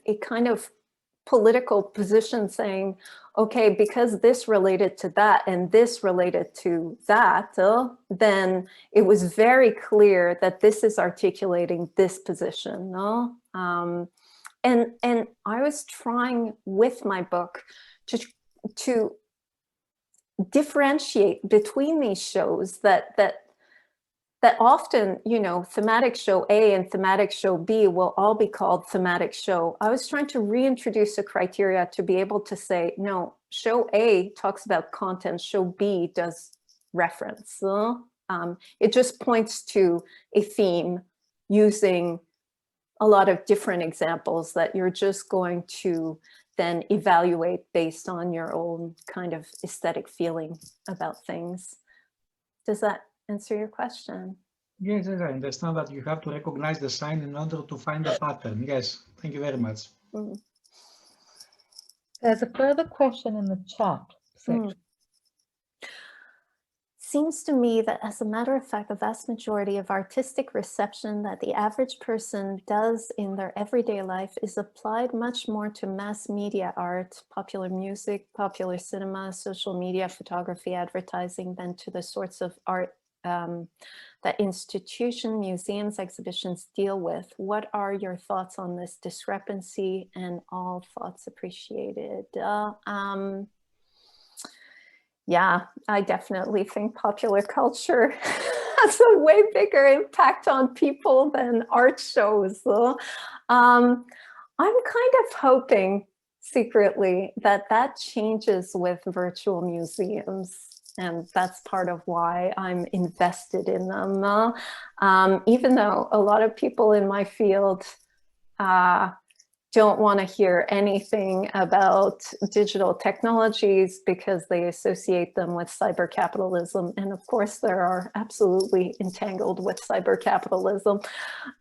a kind of political position saying, okay, because this related to that and this related to that, then it was very clear that this is articulating this position. No? And I was trying with my book to differentiate between these shows that often, you know, thematic show A and thematic show B will all be called thematic show. I was trying to reintroduce a criteria to be able to say, no, show A talks about content, show B does reference. It just points to a theme using a lot of different examples that you're just going to then evaluate based on your own kind of aesthetic feeling about things. Does that answer your question? Yes, yes, I understand that you have to recognize the sign in order to find the pattern. Yes, thank you very much. There's a further question in the chat section. Seems to me that, as a matter of fact, the vast majority of artistic reception that the average person does in their everyday life is applied much more to mass media art, popular music, popular cinema, social media, photography, advertising, than to the sorts of art that institutions, museums, exhibitions deal with. What are your thoughts on this discrepancy? And all thoughts appreciated. Yeah, I definitely think popular culture has a way bigger impact on people than art shows. I'm kind of hoping secretly that that changes with virtual museums. And that's part of why I'm invested in them. Even though a lot of people in my field don't want to hear anything about digital technologies because they associate them with cyber capitalism. And of course, there are absolutely entangled with cyber capitalism.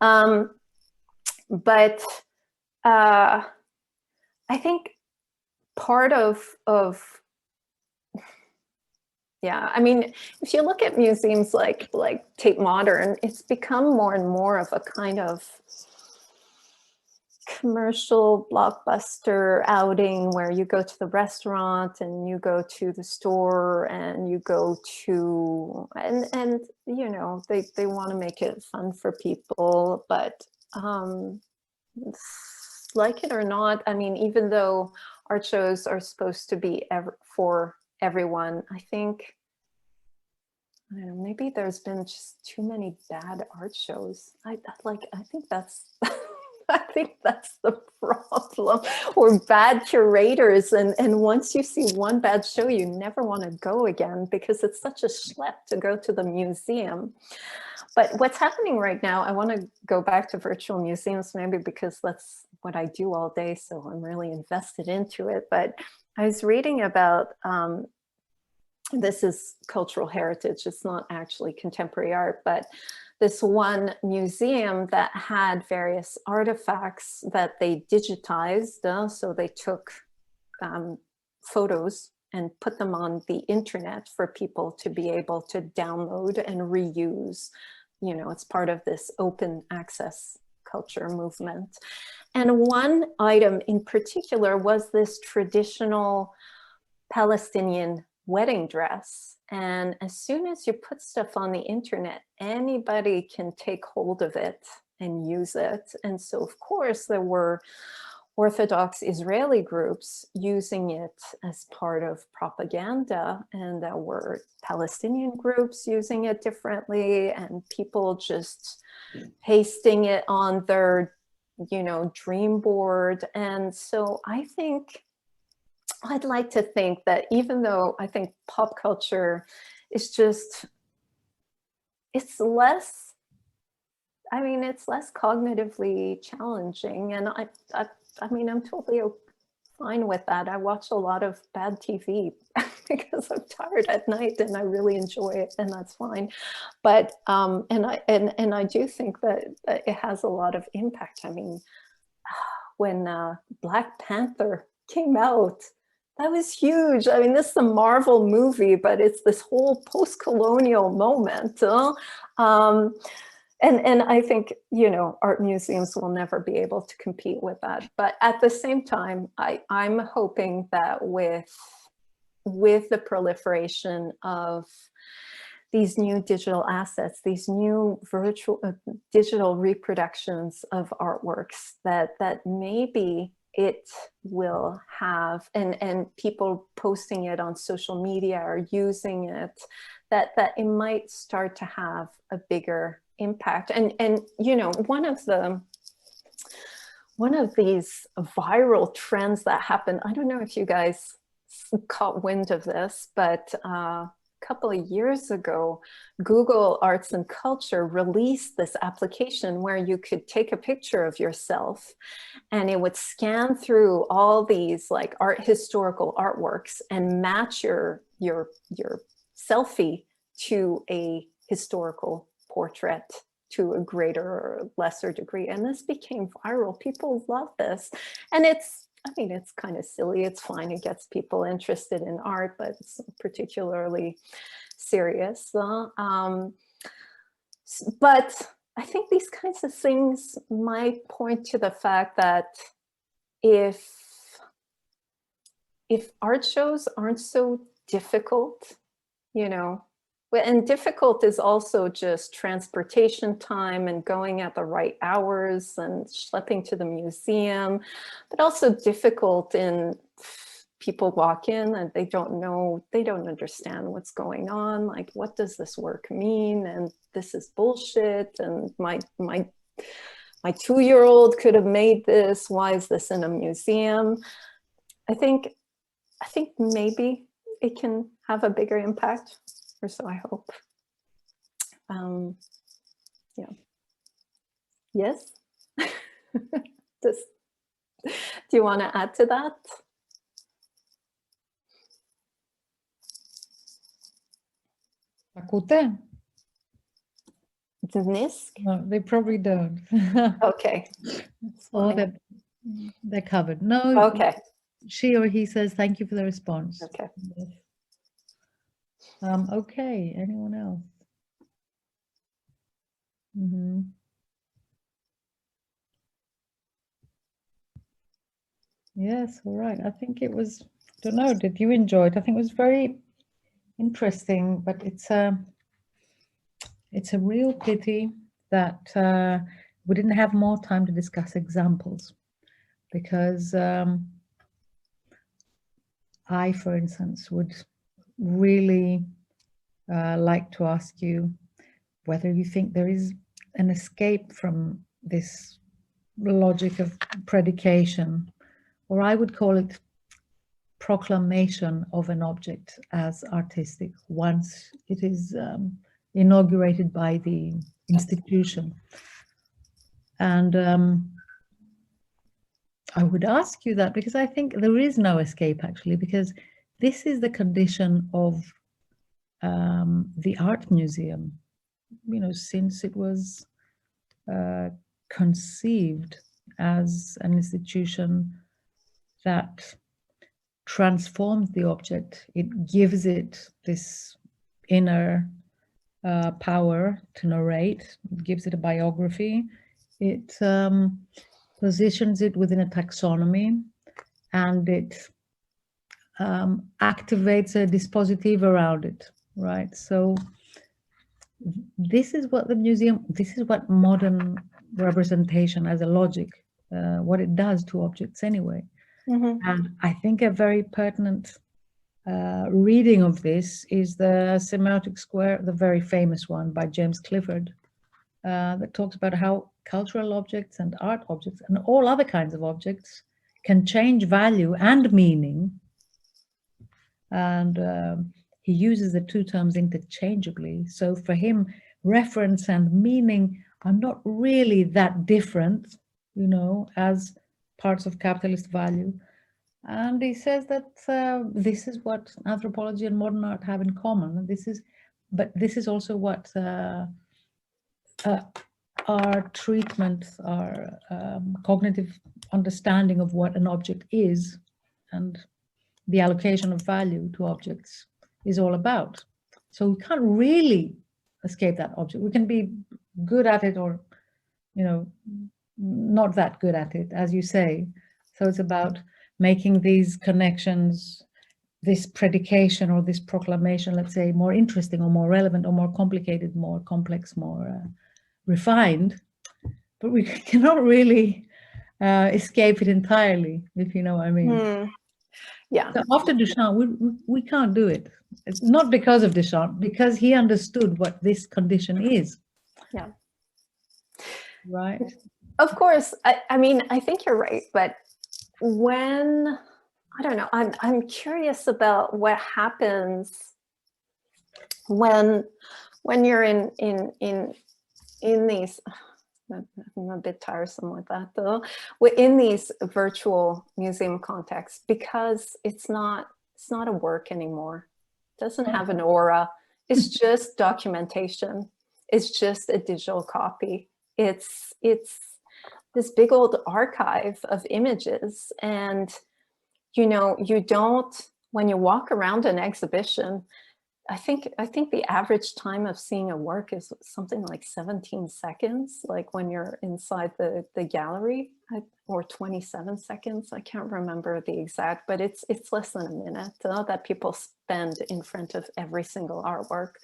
But I think part of yeah, I mean, if you look at museums like Tate Modern, it's become more and more of a kind of commercial blockbuster outing where you go to the restaurant and you go to the store and you go to, and you know, they want to make it fun for people, but like it or not, I mean, even though art shows are supposed to be for everyone, I think, I don't know, maybe there's been just too many bad art shows. I think that's I think that's the problem, or bad curators. And once you see one bad show, you never want to go again because it's such a schlep to go to the museum. But what's happening right now, I want to go back to virtual museums, maybe because that's what I do all day, so I'm really invested into it. But I was reading about, this is cultural heritage, it's not actually contemporary art, but this one museum that had various artifacts that they digitized. So they took photos and put them on the internet for people to be able to download and reuse. You know, it's part of this open access culture movement. And one item in particular was this traditional Palestinian wedding dress. And as soon as you put stuff on the internet, anybody can take hold of it and use it. And so, of course, there were Orthodox Israeli groups using it as part of propaganda, and there were Palestinian groups using it differently, and people just pasting it on their, you know, dream board. And so I think, I'd like to think that even though I think pop culture is just, it's less, I mean, it's less cognitively challenging. And I mean, I'm totally fine with that. I watch a lot of bad TV because I'm tired at night and I really enjoy it, and that's fine. But, and I do think that it has a lot of impact. I mean, when Black Panther came out, that was huge. I mean, this is a Marvel movie, but it's this whole post-colonial moment. And I think, you know, art museums will never be able to compete with that. But at the same time, I'm hoping that with the proliferation of these new digital assets, these new virtual digital reproductions of artworks, that maybe it will have, and people posting it on social media or using it, that it might start to have a bigger impact. And you know, one of these viral trends that happened, I don't know if you guys caught wind of this, but a couple of years ago, Google Arts and Culture released this application where you could take a picture of yourself and it would scan through all these like historical artworks and match your selfie to a historical portrait to a greater or lesser degree. And this became viral. People love this. And I mean, it's kind of silly. It's fine. It gets people interested in art, but it's particularly serious. But I think these kinds of things might point to the fact that if art shows aren't so difficult, you know, and difficult is also just transportation time and going at the right hours and schlepping to the museum, but also difficult in people walk in and they don't know, they don't understand what's going on. Like, what does this work mean? And this is bullshit. And my 2-year-old could have made this. Why is this in a museum? I think maybe it can have a bigger impact. Or so I hope. Yeah. Yes? Do you want to add to that? Ακούτε? Denise? No, they probably don't. Okay. So they're covered. No. Okay. She or he says, thank you for the response. Okay. Okay, anyone else? Yes, all right. I think it was, I don't know, did you enjoy it? I think it was very interesting, but it's a real pity that we didn't have more time to discuss examples, because I, for instance, would really like to ask you whether you think there is an escape from this logic of predication, or I would call it proclamation of an object as artistic once it is inaugurated by the institution. And I would ask you that because I think there is no escape, actually, because this is the condition of the art museum, you know, since it was conceived as an institution that transforms the object. It gives it this inner power to narrate. It gives it a biography. It positions it within a taxonomy, and it activates a dispositive around it, right? So this is what the museum, this is what modern representation as a logic, what it does to objects anyway. And I think a very pertinent reading of this is the Semantic Square, the very famous one by James Clifford, that talks about how cultural objects and art objects and all other kinds of objects can change value and meaning. And he uses the two terms interchangeably. So for him, reference and meaning are not really that different, you know, as parts of capitalist value. And he says that this is what anthropology and modern art have in common. But this is also what our treatment, our cognitive understanding of what an object is and the allocation of value to objects is all about. So we can't really escape that object. We can be good at it or, you know, not that good at it, as you say. So it's about making these connections, this predication or this proclamation, let's say, more interesting or more relevant or more complicated, more complex, more refined. But we cannot really escape it entirely, if you know what I mean. Yeah. So after Duchamp, we can't do it. It's not because of Duchamp, because he understood what this condition is. Yeah. Right. Of course. I mean, I think you're right, but when, I don't know, I'm curious about what happens when you're in these, I'm a bit tiresome with that though, in these virtual museum contexts, because it's not a work anymore. It doesn't have an aura. It's just documentation. It's just a digital copy. It's this big old archive of images. And, you know, you don't, when you walk around an exhibition, I think the average time of seeing a work is something like 17 seconds, like when you're inside the gallery, or 27 seconds. I can't remember the exact, but it's less than a minute that people spend in front of every single artwork.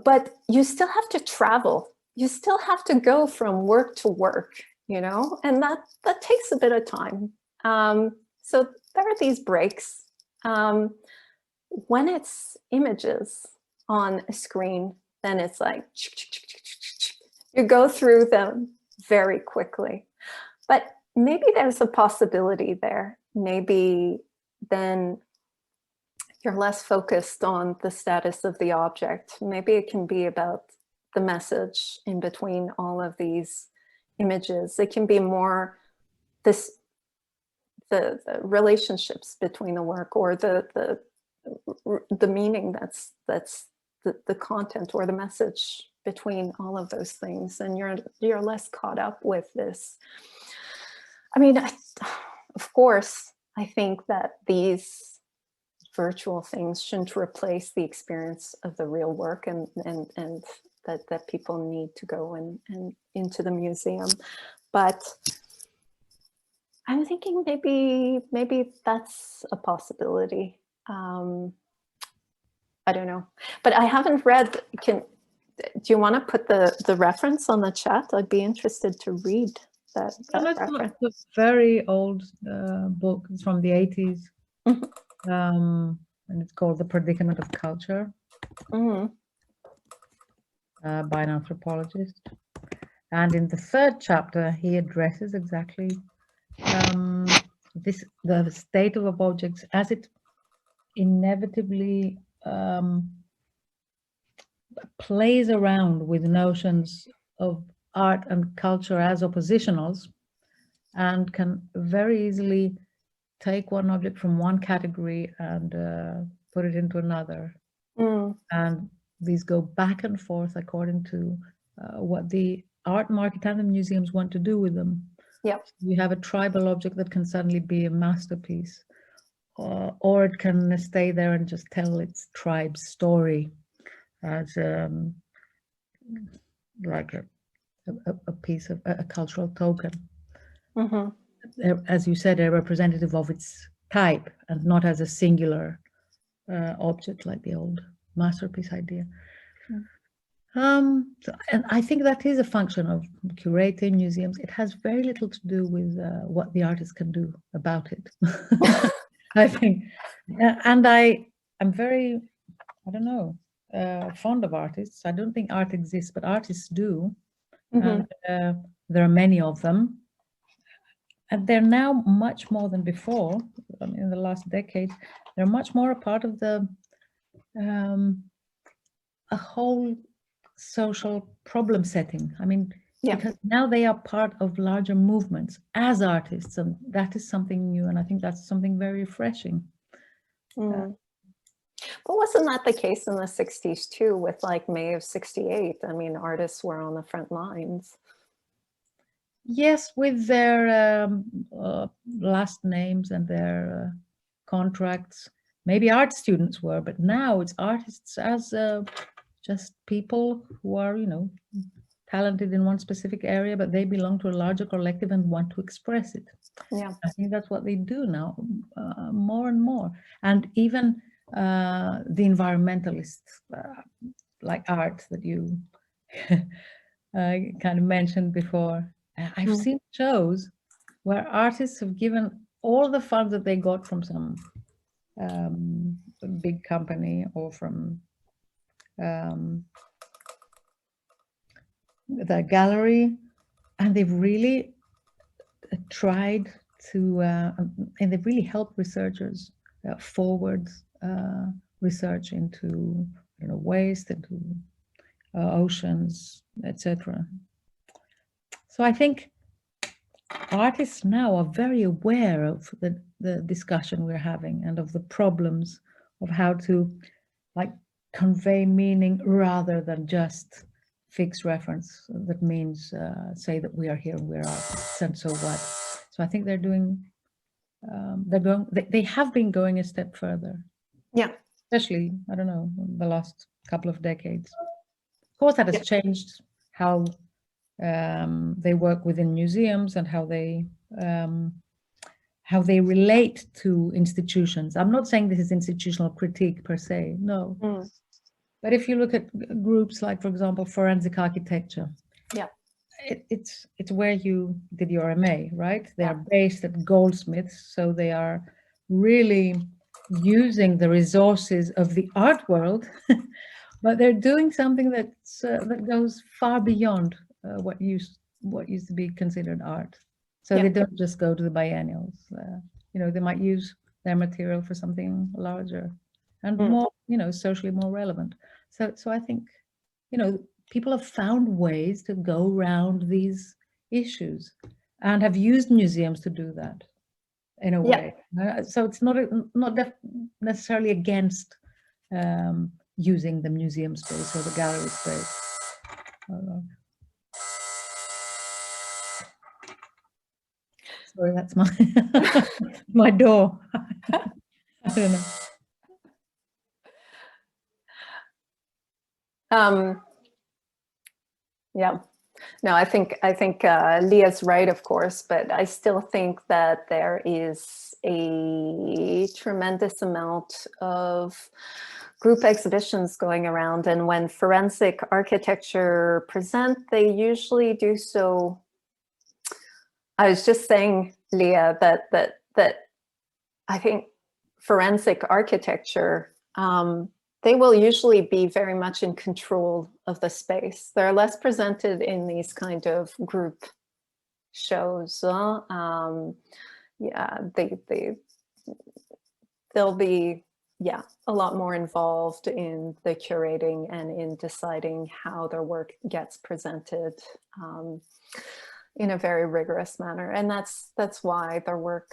But you still have to travel. You still have to go from work to work, you know, and that takes a bit of time. So there are these breaks. When it's images on a screen, then it's like, you go through them very quickly. But maybe there's a possibility there. Maybe then you're less focused on the status of the object. Maybe it can be about the message in between all of these images. It can be more the relationships between the work, or the meaning that's the content or the message between all of those things, and you're less caught up with this. I mean, of course, I think that these virtual things shouldn't replace the experience of the real work, and that people need to go and into the museum. But I'm thinking maybe that's a possibility. I don't know, but I haven't read. Do you want to put the reference on the chat? I'd be interested to read that reference. It's a very old book. It's from the 80s, and it's called The Predicament of Culture, by an anthropologist. And in the 3rd chapter, he addresses exactly the state of objects as it inevitably plays around with notions of art and culture as oppositionals, and can very easily take one object from one category and put it into another. And these go back and forth according to what the art market and the museums want to do with them. Yep. You have a tribal object that can suddenly be a masterpiece, or it can stay there and just tell its tribe's story as like a piece of a cultural token. As you said, a representative of its type, and not as a singular object like the old masterpiece idea. And I think that is a function of curating museums. It has very little to do with what the artist can do about it. I think, and I'm very, I don't know, fond of artists. I don't think art exists, but artists do. And there are many of them. And they're now much more than before. I mean, in the last decade, they're much more a part of the a whole social problem setting. I mean, because now they are part of larger movements as artists, and that is something new, and I think that's something very refreshing. But wasn't that the case in the 60s too, with like May of '68? I mean, artists were on the front lines. Yes, with their last names and their contracts. Maybe art students were, but now it's artists as just people who are, you know, talented in one specific area, but they belong to a larger collective and want to express it. Yeah, I think that's what they do now, more and more. And even the environmentalists, like art that you kind of mentioned before, I've seen shows where artists have given all the funds that they got from some big company or from the gallery, and they've really tried to, and they've really helped researchers forward research into, waste, into oceans, etc. So I think artists now are very aware of the discussion we're having and of the problems of how to convey meaning rather than just fixed reference that means say that we are here and we're artists and so what. So I think they're doing, they have been going a step further. Yeah. Especially, I don't know, the last couple of decades. Of course, that has changed how they work within museums and how they relate to institutions. I'm not saying this is institutional critique per se, no. But if you look at groups like, for example, forensic architecture, it's where you did your MA, right? They are based at Goldsmiths, so they are really using the resources of the art world, but they're doing something that's that goes far beyond what used to be considered art. So they don't just go to the biennials. They might use their material for something larger and more, socially more relevant. So I think, people have found ways to go around these issues and have used museums to do that in a way. So it's not necessarily against using the museum space or the gallery space. Sorry, that's my my door. I don't know. No, I think Leah's right, of course, but I still think that there is a tremendous amount of group exhibitions going around, and when forensic architecture present, they usually do so. I was just saying, Leah, that I think forensic architecture, they will usually be very much in control of the space. They're less presented in these kind of group shows. They'll be a lot more involved in the curating and in deciding how their work gets presented in a very rigorous manner, and that's why their work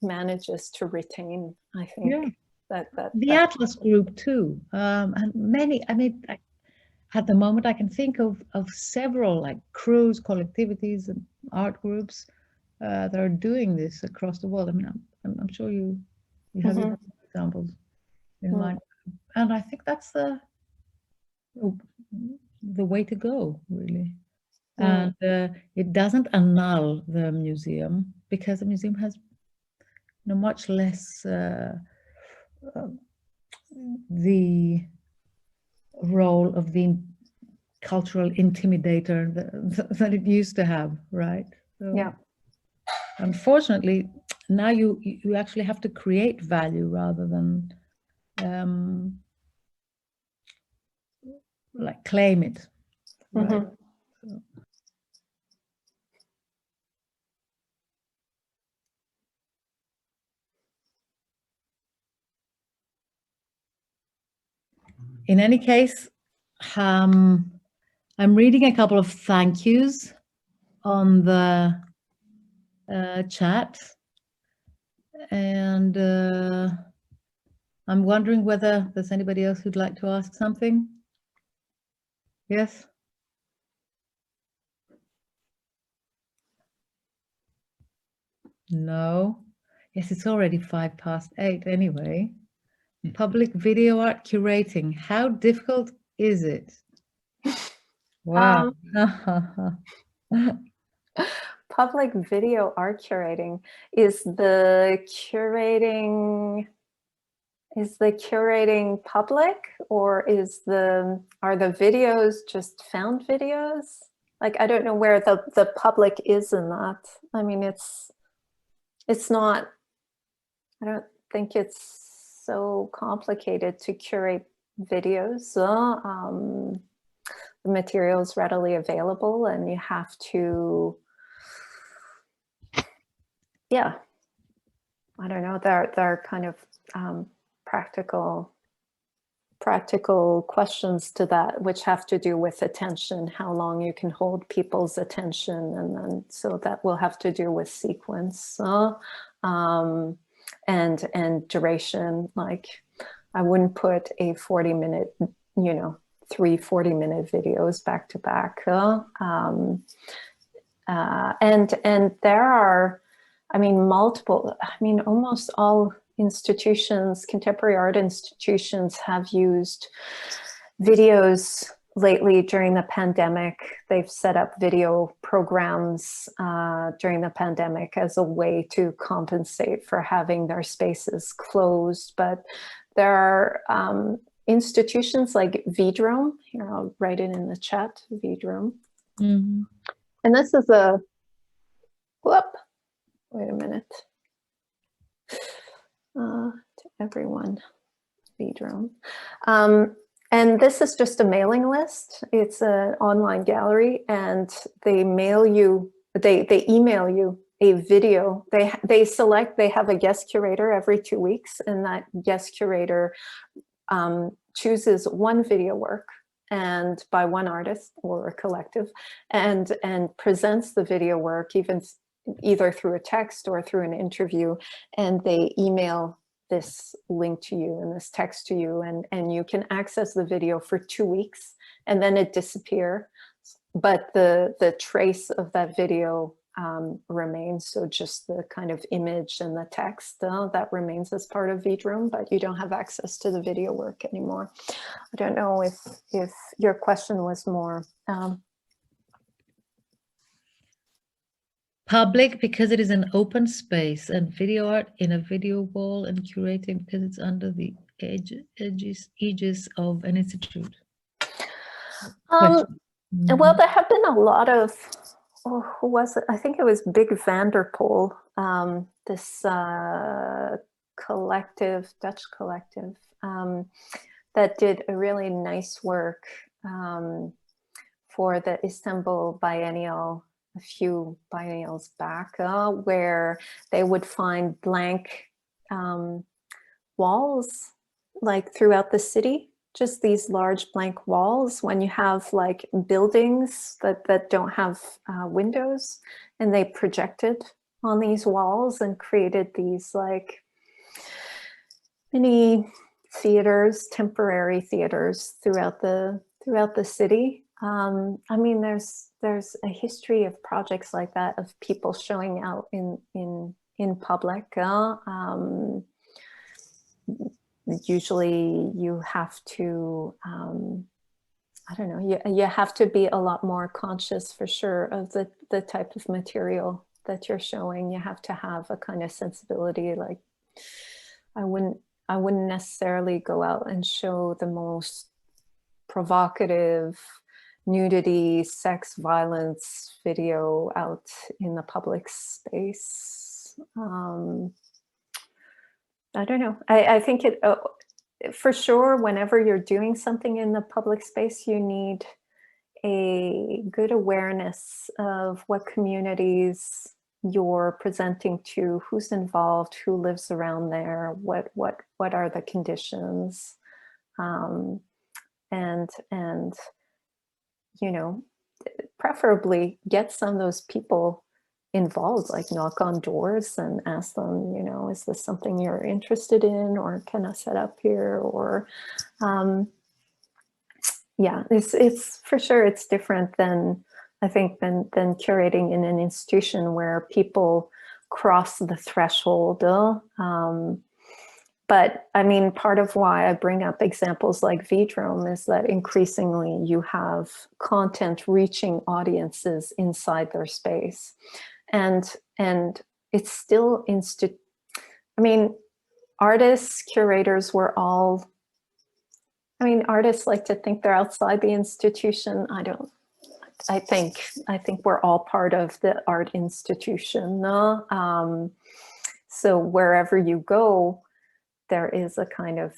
manages to retain, I think. The Atlas group too, and many. I mean, at the moment, I can think of several crews, collectivities, and art groups that are doing this across the world. I mean, I'm sure you have examples in mind, and I think that's the way to go, really. And it doesn't annul the museum, because the museum has much less the role of the cultural intimidator that it used to have, right? So, unfortunately, now you actually have to create value rather than claim it. Right? So. In any case, I'm reading a couple of thank yous on the chat, and I'm wondering whether there's anybody else who'd like to ask something. Yes? No? Yes, it's already 8:05 anyway. Public video art curating, how difficult is it? Wow. Public video art curating, is the curating public, or are the videos just found videos? Like, I don't know where the public is in that. I mean, it's not, I don't think it's so complicated to curate videos. The material is readily available, and you have to, yeah, I don't know, there are kind of practical questions to that, which have to do with attention, how long you can hold people's attention, and then so that will have to do with sequence and duration. Like, I wouldn't put a 40-minute, you know, 3 40-minute videos back to back. And there are, I mean, multiple, I mean, almost all institutions, contemporary art institutions, have used videos lately during the pandemic. They've set up video programs during the pandemic as a way to compensate for having their spaces closed. But there are institutions like Vidrome, here I'll write it in the chat, Vidrome. Mm-hmm. And this is a, whoop, wait a minute. To everyone, Vidrome. And this is just a mailing list. It's an online gallery, and they mail you, they email you a video. They select, they have a guest curator every 2 weeks, and that guest curator chooses one video work and by one artist or a collective, and presents the video work either through a text or through an interview, and they email this link to you and this text to you, and you can access the video for 2 weeks, and then it disappears. But the trace of that video remains, so just the kind of image and the text that remains as part of Vidrome, but you don't have access to the video work anymore. I don't know if your question was more public because it is an open space, and video art in a video wall, and curating because it's under the aegis of an institute. Well, there have been a lot of, who was it? I think it was Big Vanderpool, this collective, Dutch collective, that did a really nice work for the Istanbul Biennial a few biennials back, where they would find blank walls like throughout the city, just these large blank walls when you have like buildings that don't have windows, and they projected on these walls and created these like mini theaters, temporary theaters throughout the city. I mean, there's a history of projects like that, of people showing out in public. Usually you have to, I don't know, you have to be a lot more conscious for sure of the type of material that you're showing. You have to have a kind of sensibility. Like, I wouldn't necessarily go out and show the most provocative nudity, sex, violence video out in the public space. I don't know. I think it, for sure, whenever you're doing something in the public space, you need a good awareness of what communities you're presenting to, who's involved, who lives around there, what are the conditions, and you know, preferably get some of those people involved, like knock on doors and ask them, you know, is this something you're interested in, or can I set up here? Or yeah, it's for sure, it's different than, I think, than curating in an institution where people cross the threshold. But I mean, part of why I bring up examples like Vidrome is that increasingly you have content reaching audiences inside their space. And it's still I mean, artists, curators were all, I mean, artists like to think they're outside the institution. I I think we're all part of the art institution. So wherever you go, there is a kind of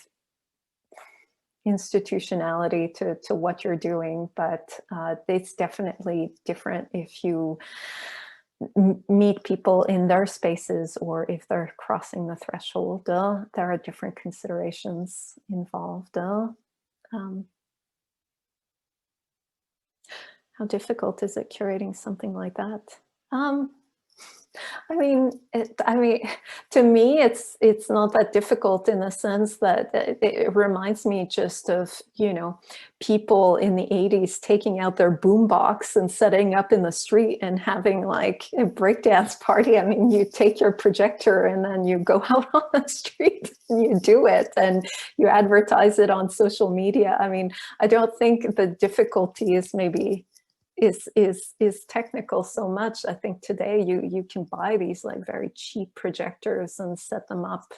institutionality to what you're doing, but it's definitely different if you meet people in their spaces or if they're crossing the threshold. There are different considerations involved. How difficult is it curating something like that? I mean, to me, it's not that difficult in the sense that it reminds me just of, you know, people in the 80s taking out their boombox and setting up in the street and having like a breakdance party. I mean, you take your projector and then you go out on the street and you do it and you advertise it on social media. I mean, I don't think the difficulty is maybe is technical so much. I think today you can buy these like very cheap projectors and set them up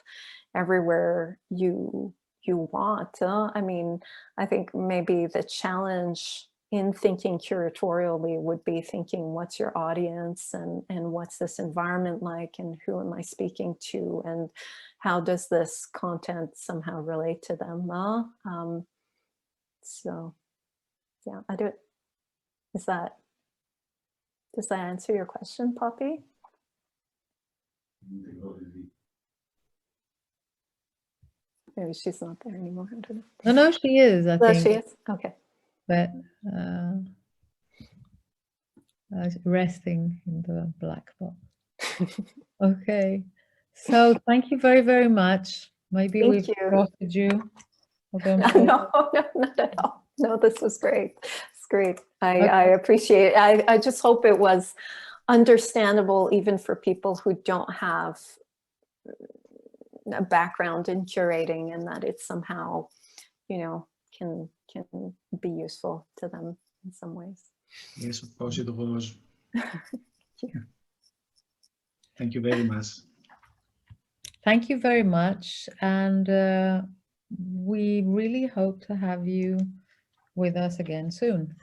everywhere you want. I mean, I think maybe the challenge in thinking curatorially would be thinking, what's your audience and what's this environment like and who am I speaking to and how does this content somehow relate to them? So yeah, I do it. Does that answer your question, Poppy? Maybe she's not there anymore. I don't know. No, she is, I think. She is? Okay. But resting in the black box. Okay. So thank you very, very much. Maybe we've exhausted you. No, not at all. No, this was great. It's great. I appreciate it. I just hope it was understandable even for people who don't have a background in curating and that it somehow, you know, can be useful to them in some ways. Yes, of course it was. Thank you very much. Thank you very much. And we really hope to have you with us again soon.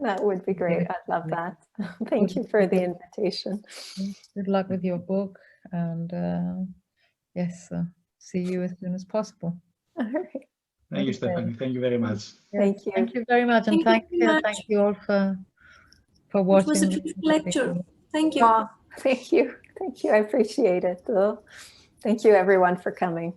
That would be great. I'd love that. Thank you for the invitation. Good luck with your book and yes, see you as soon as possible. All right. Thank you, Stephanie. Thank you very much. Yes, thank you. Thank you very much. And thank you all for watching. It was a beautiful lecture. Thank you. Oh, thank you. Thank you. I appreciate it. Thank you, everyone, for coming.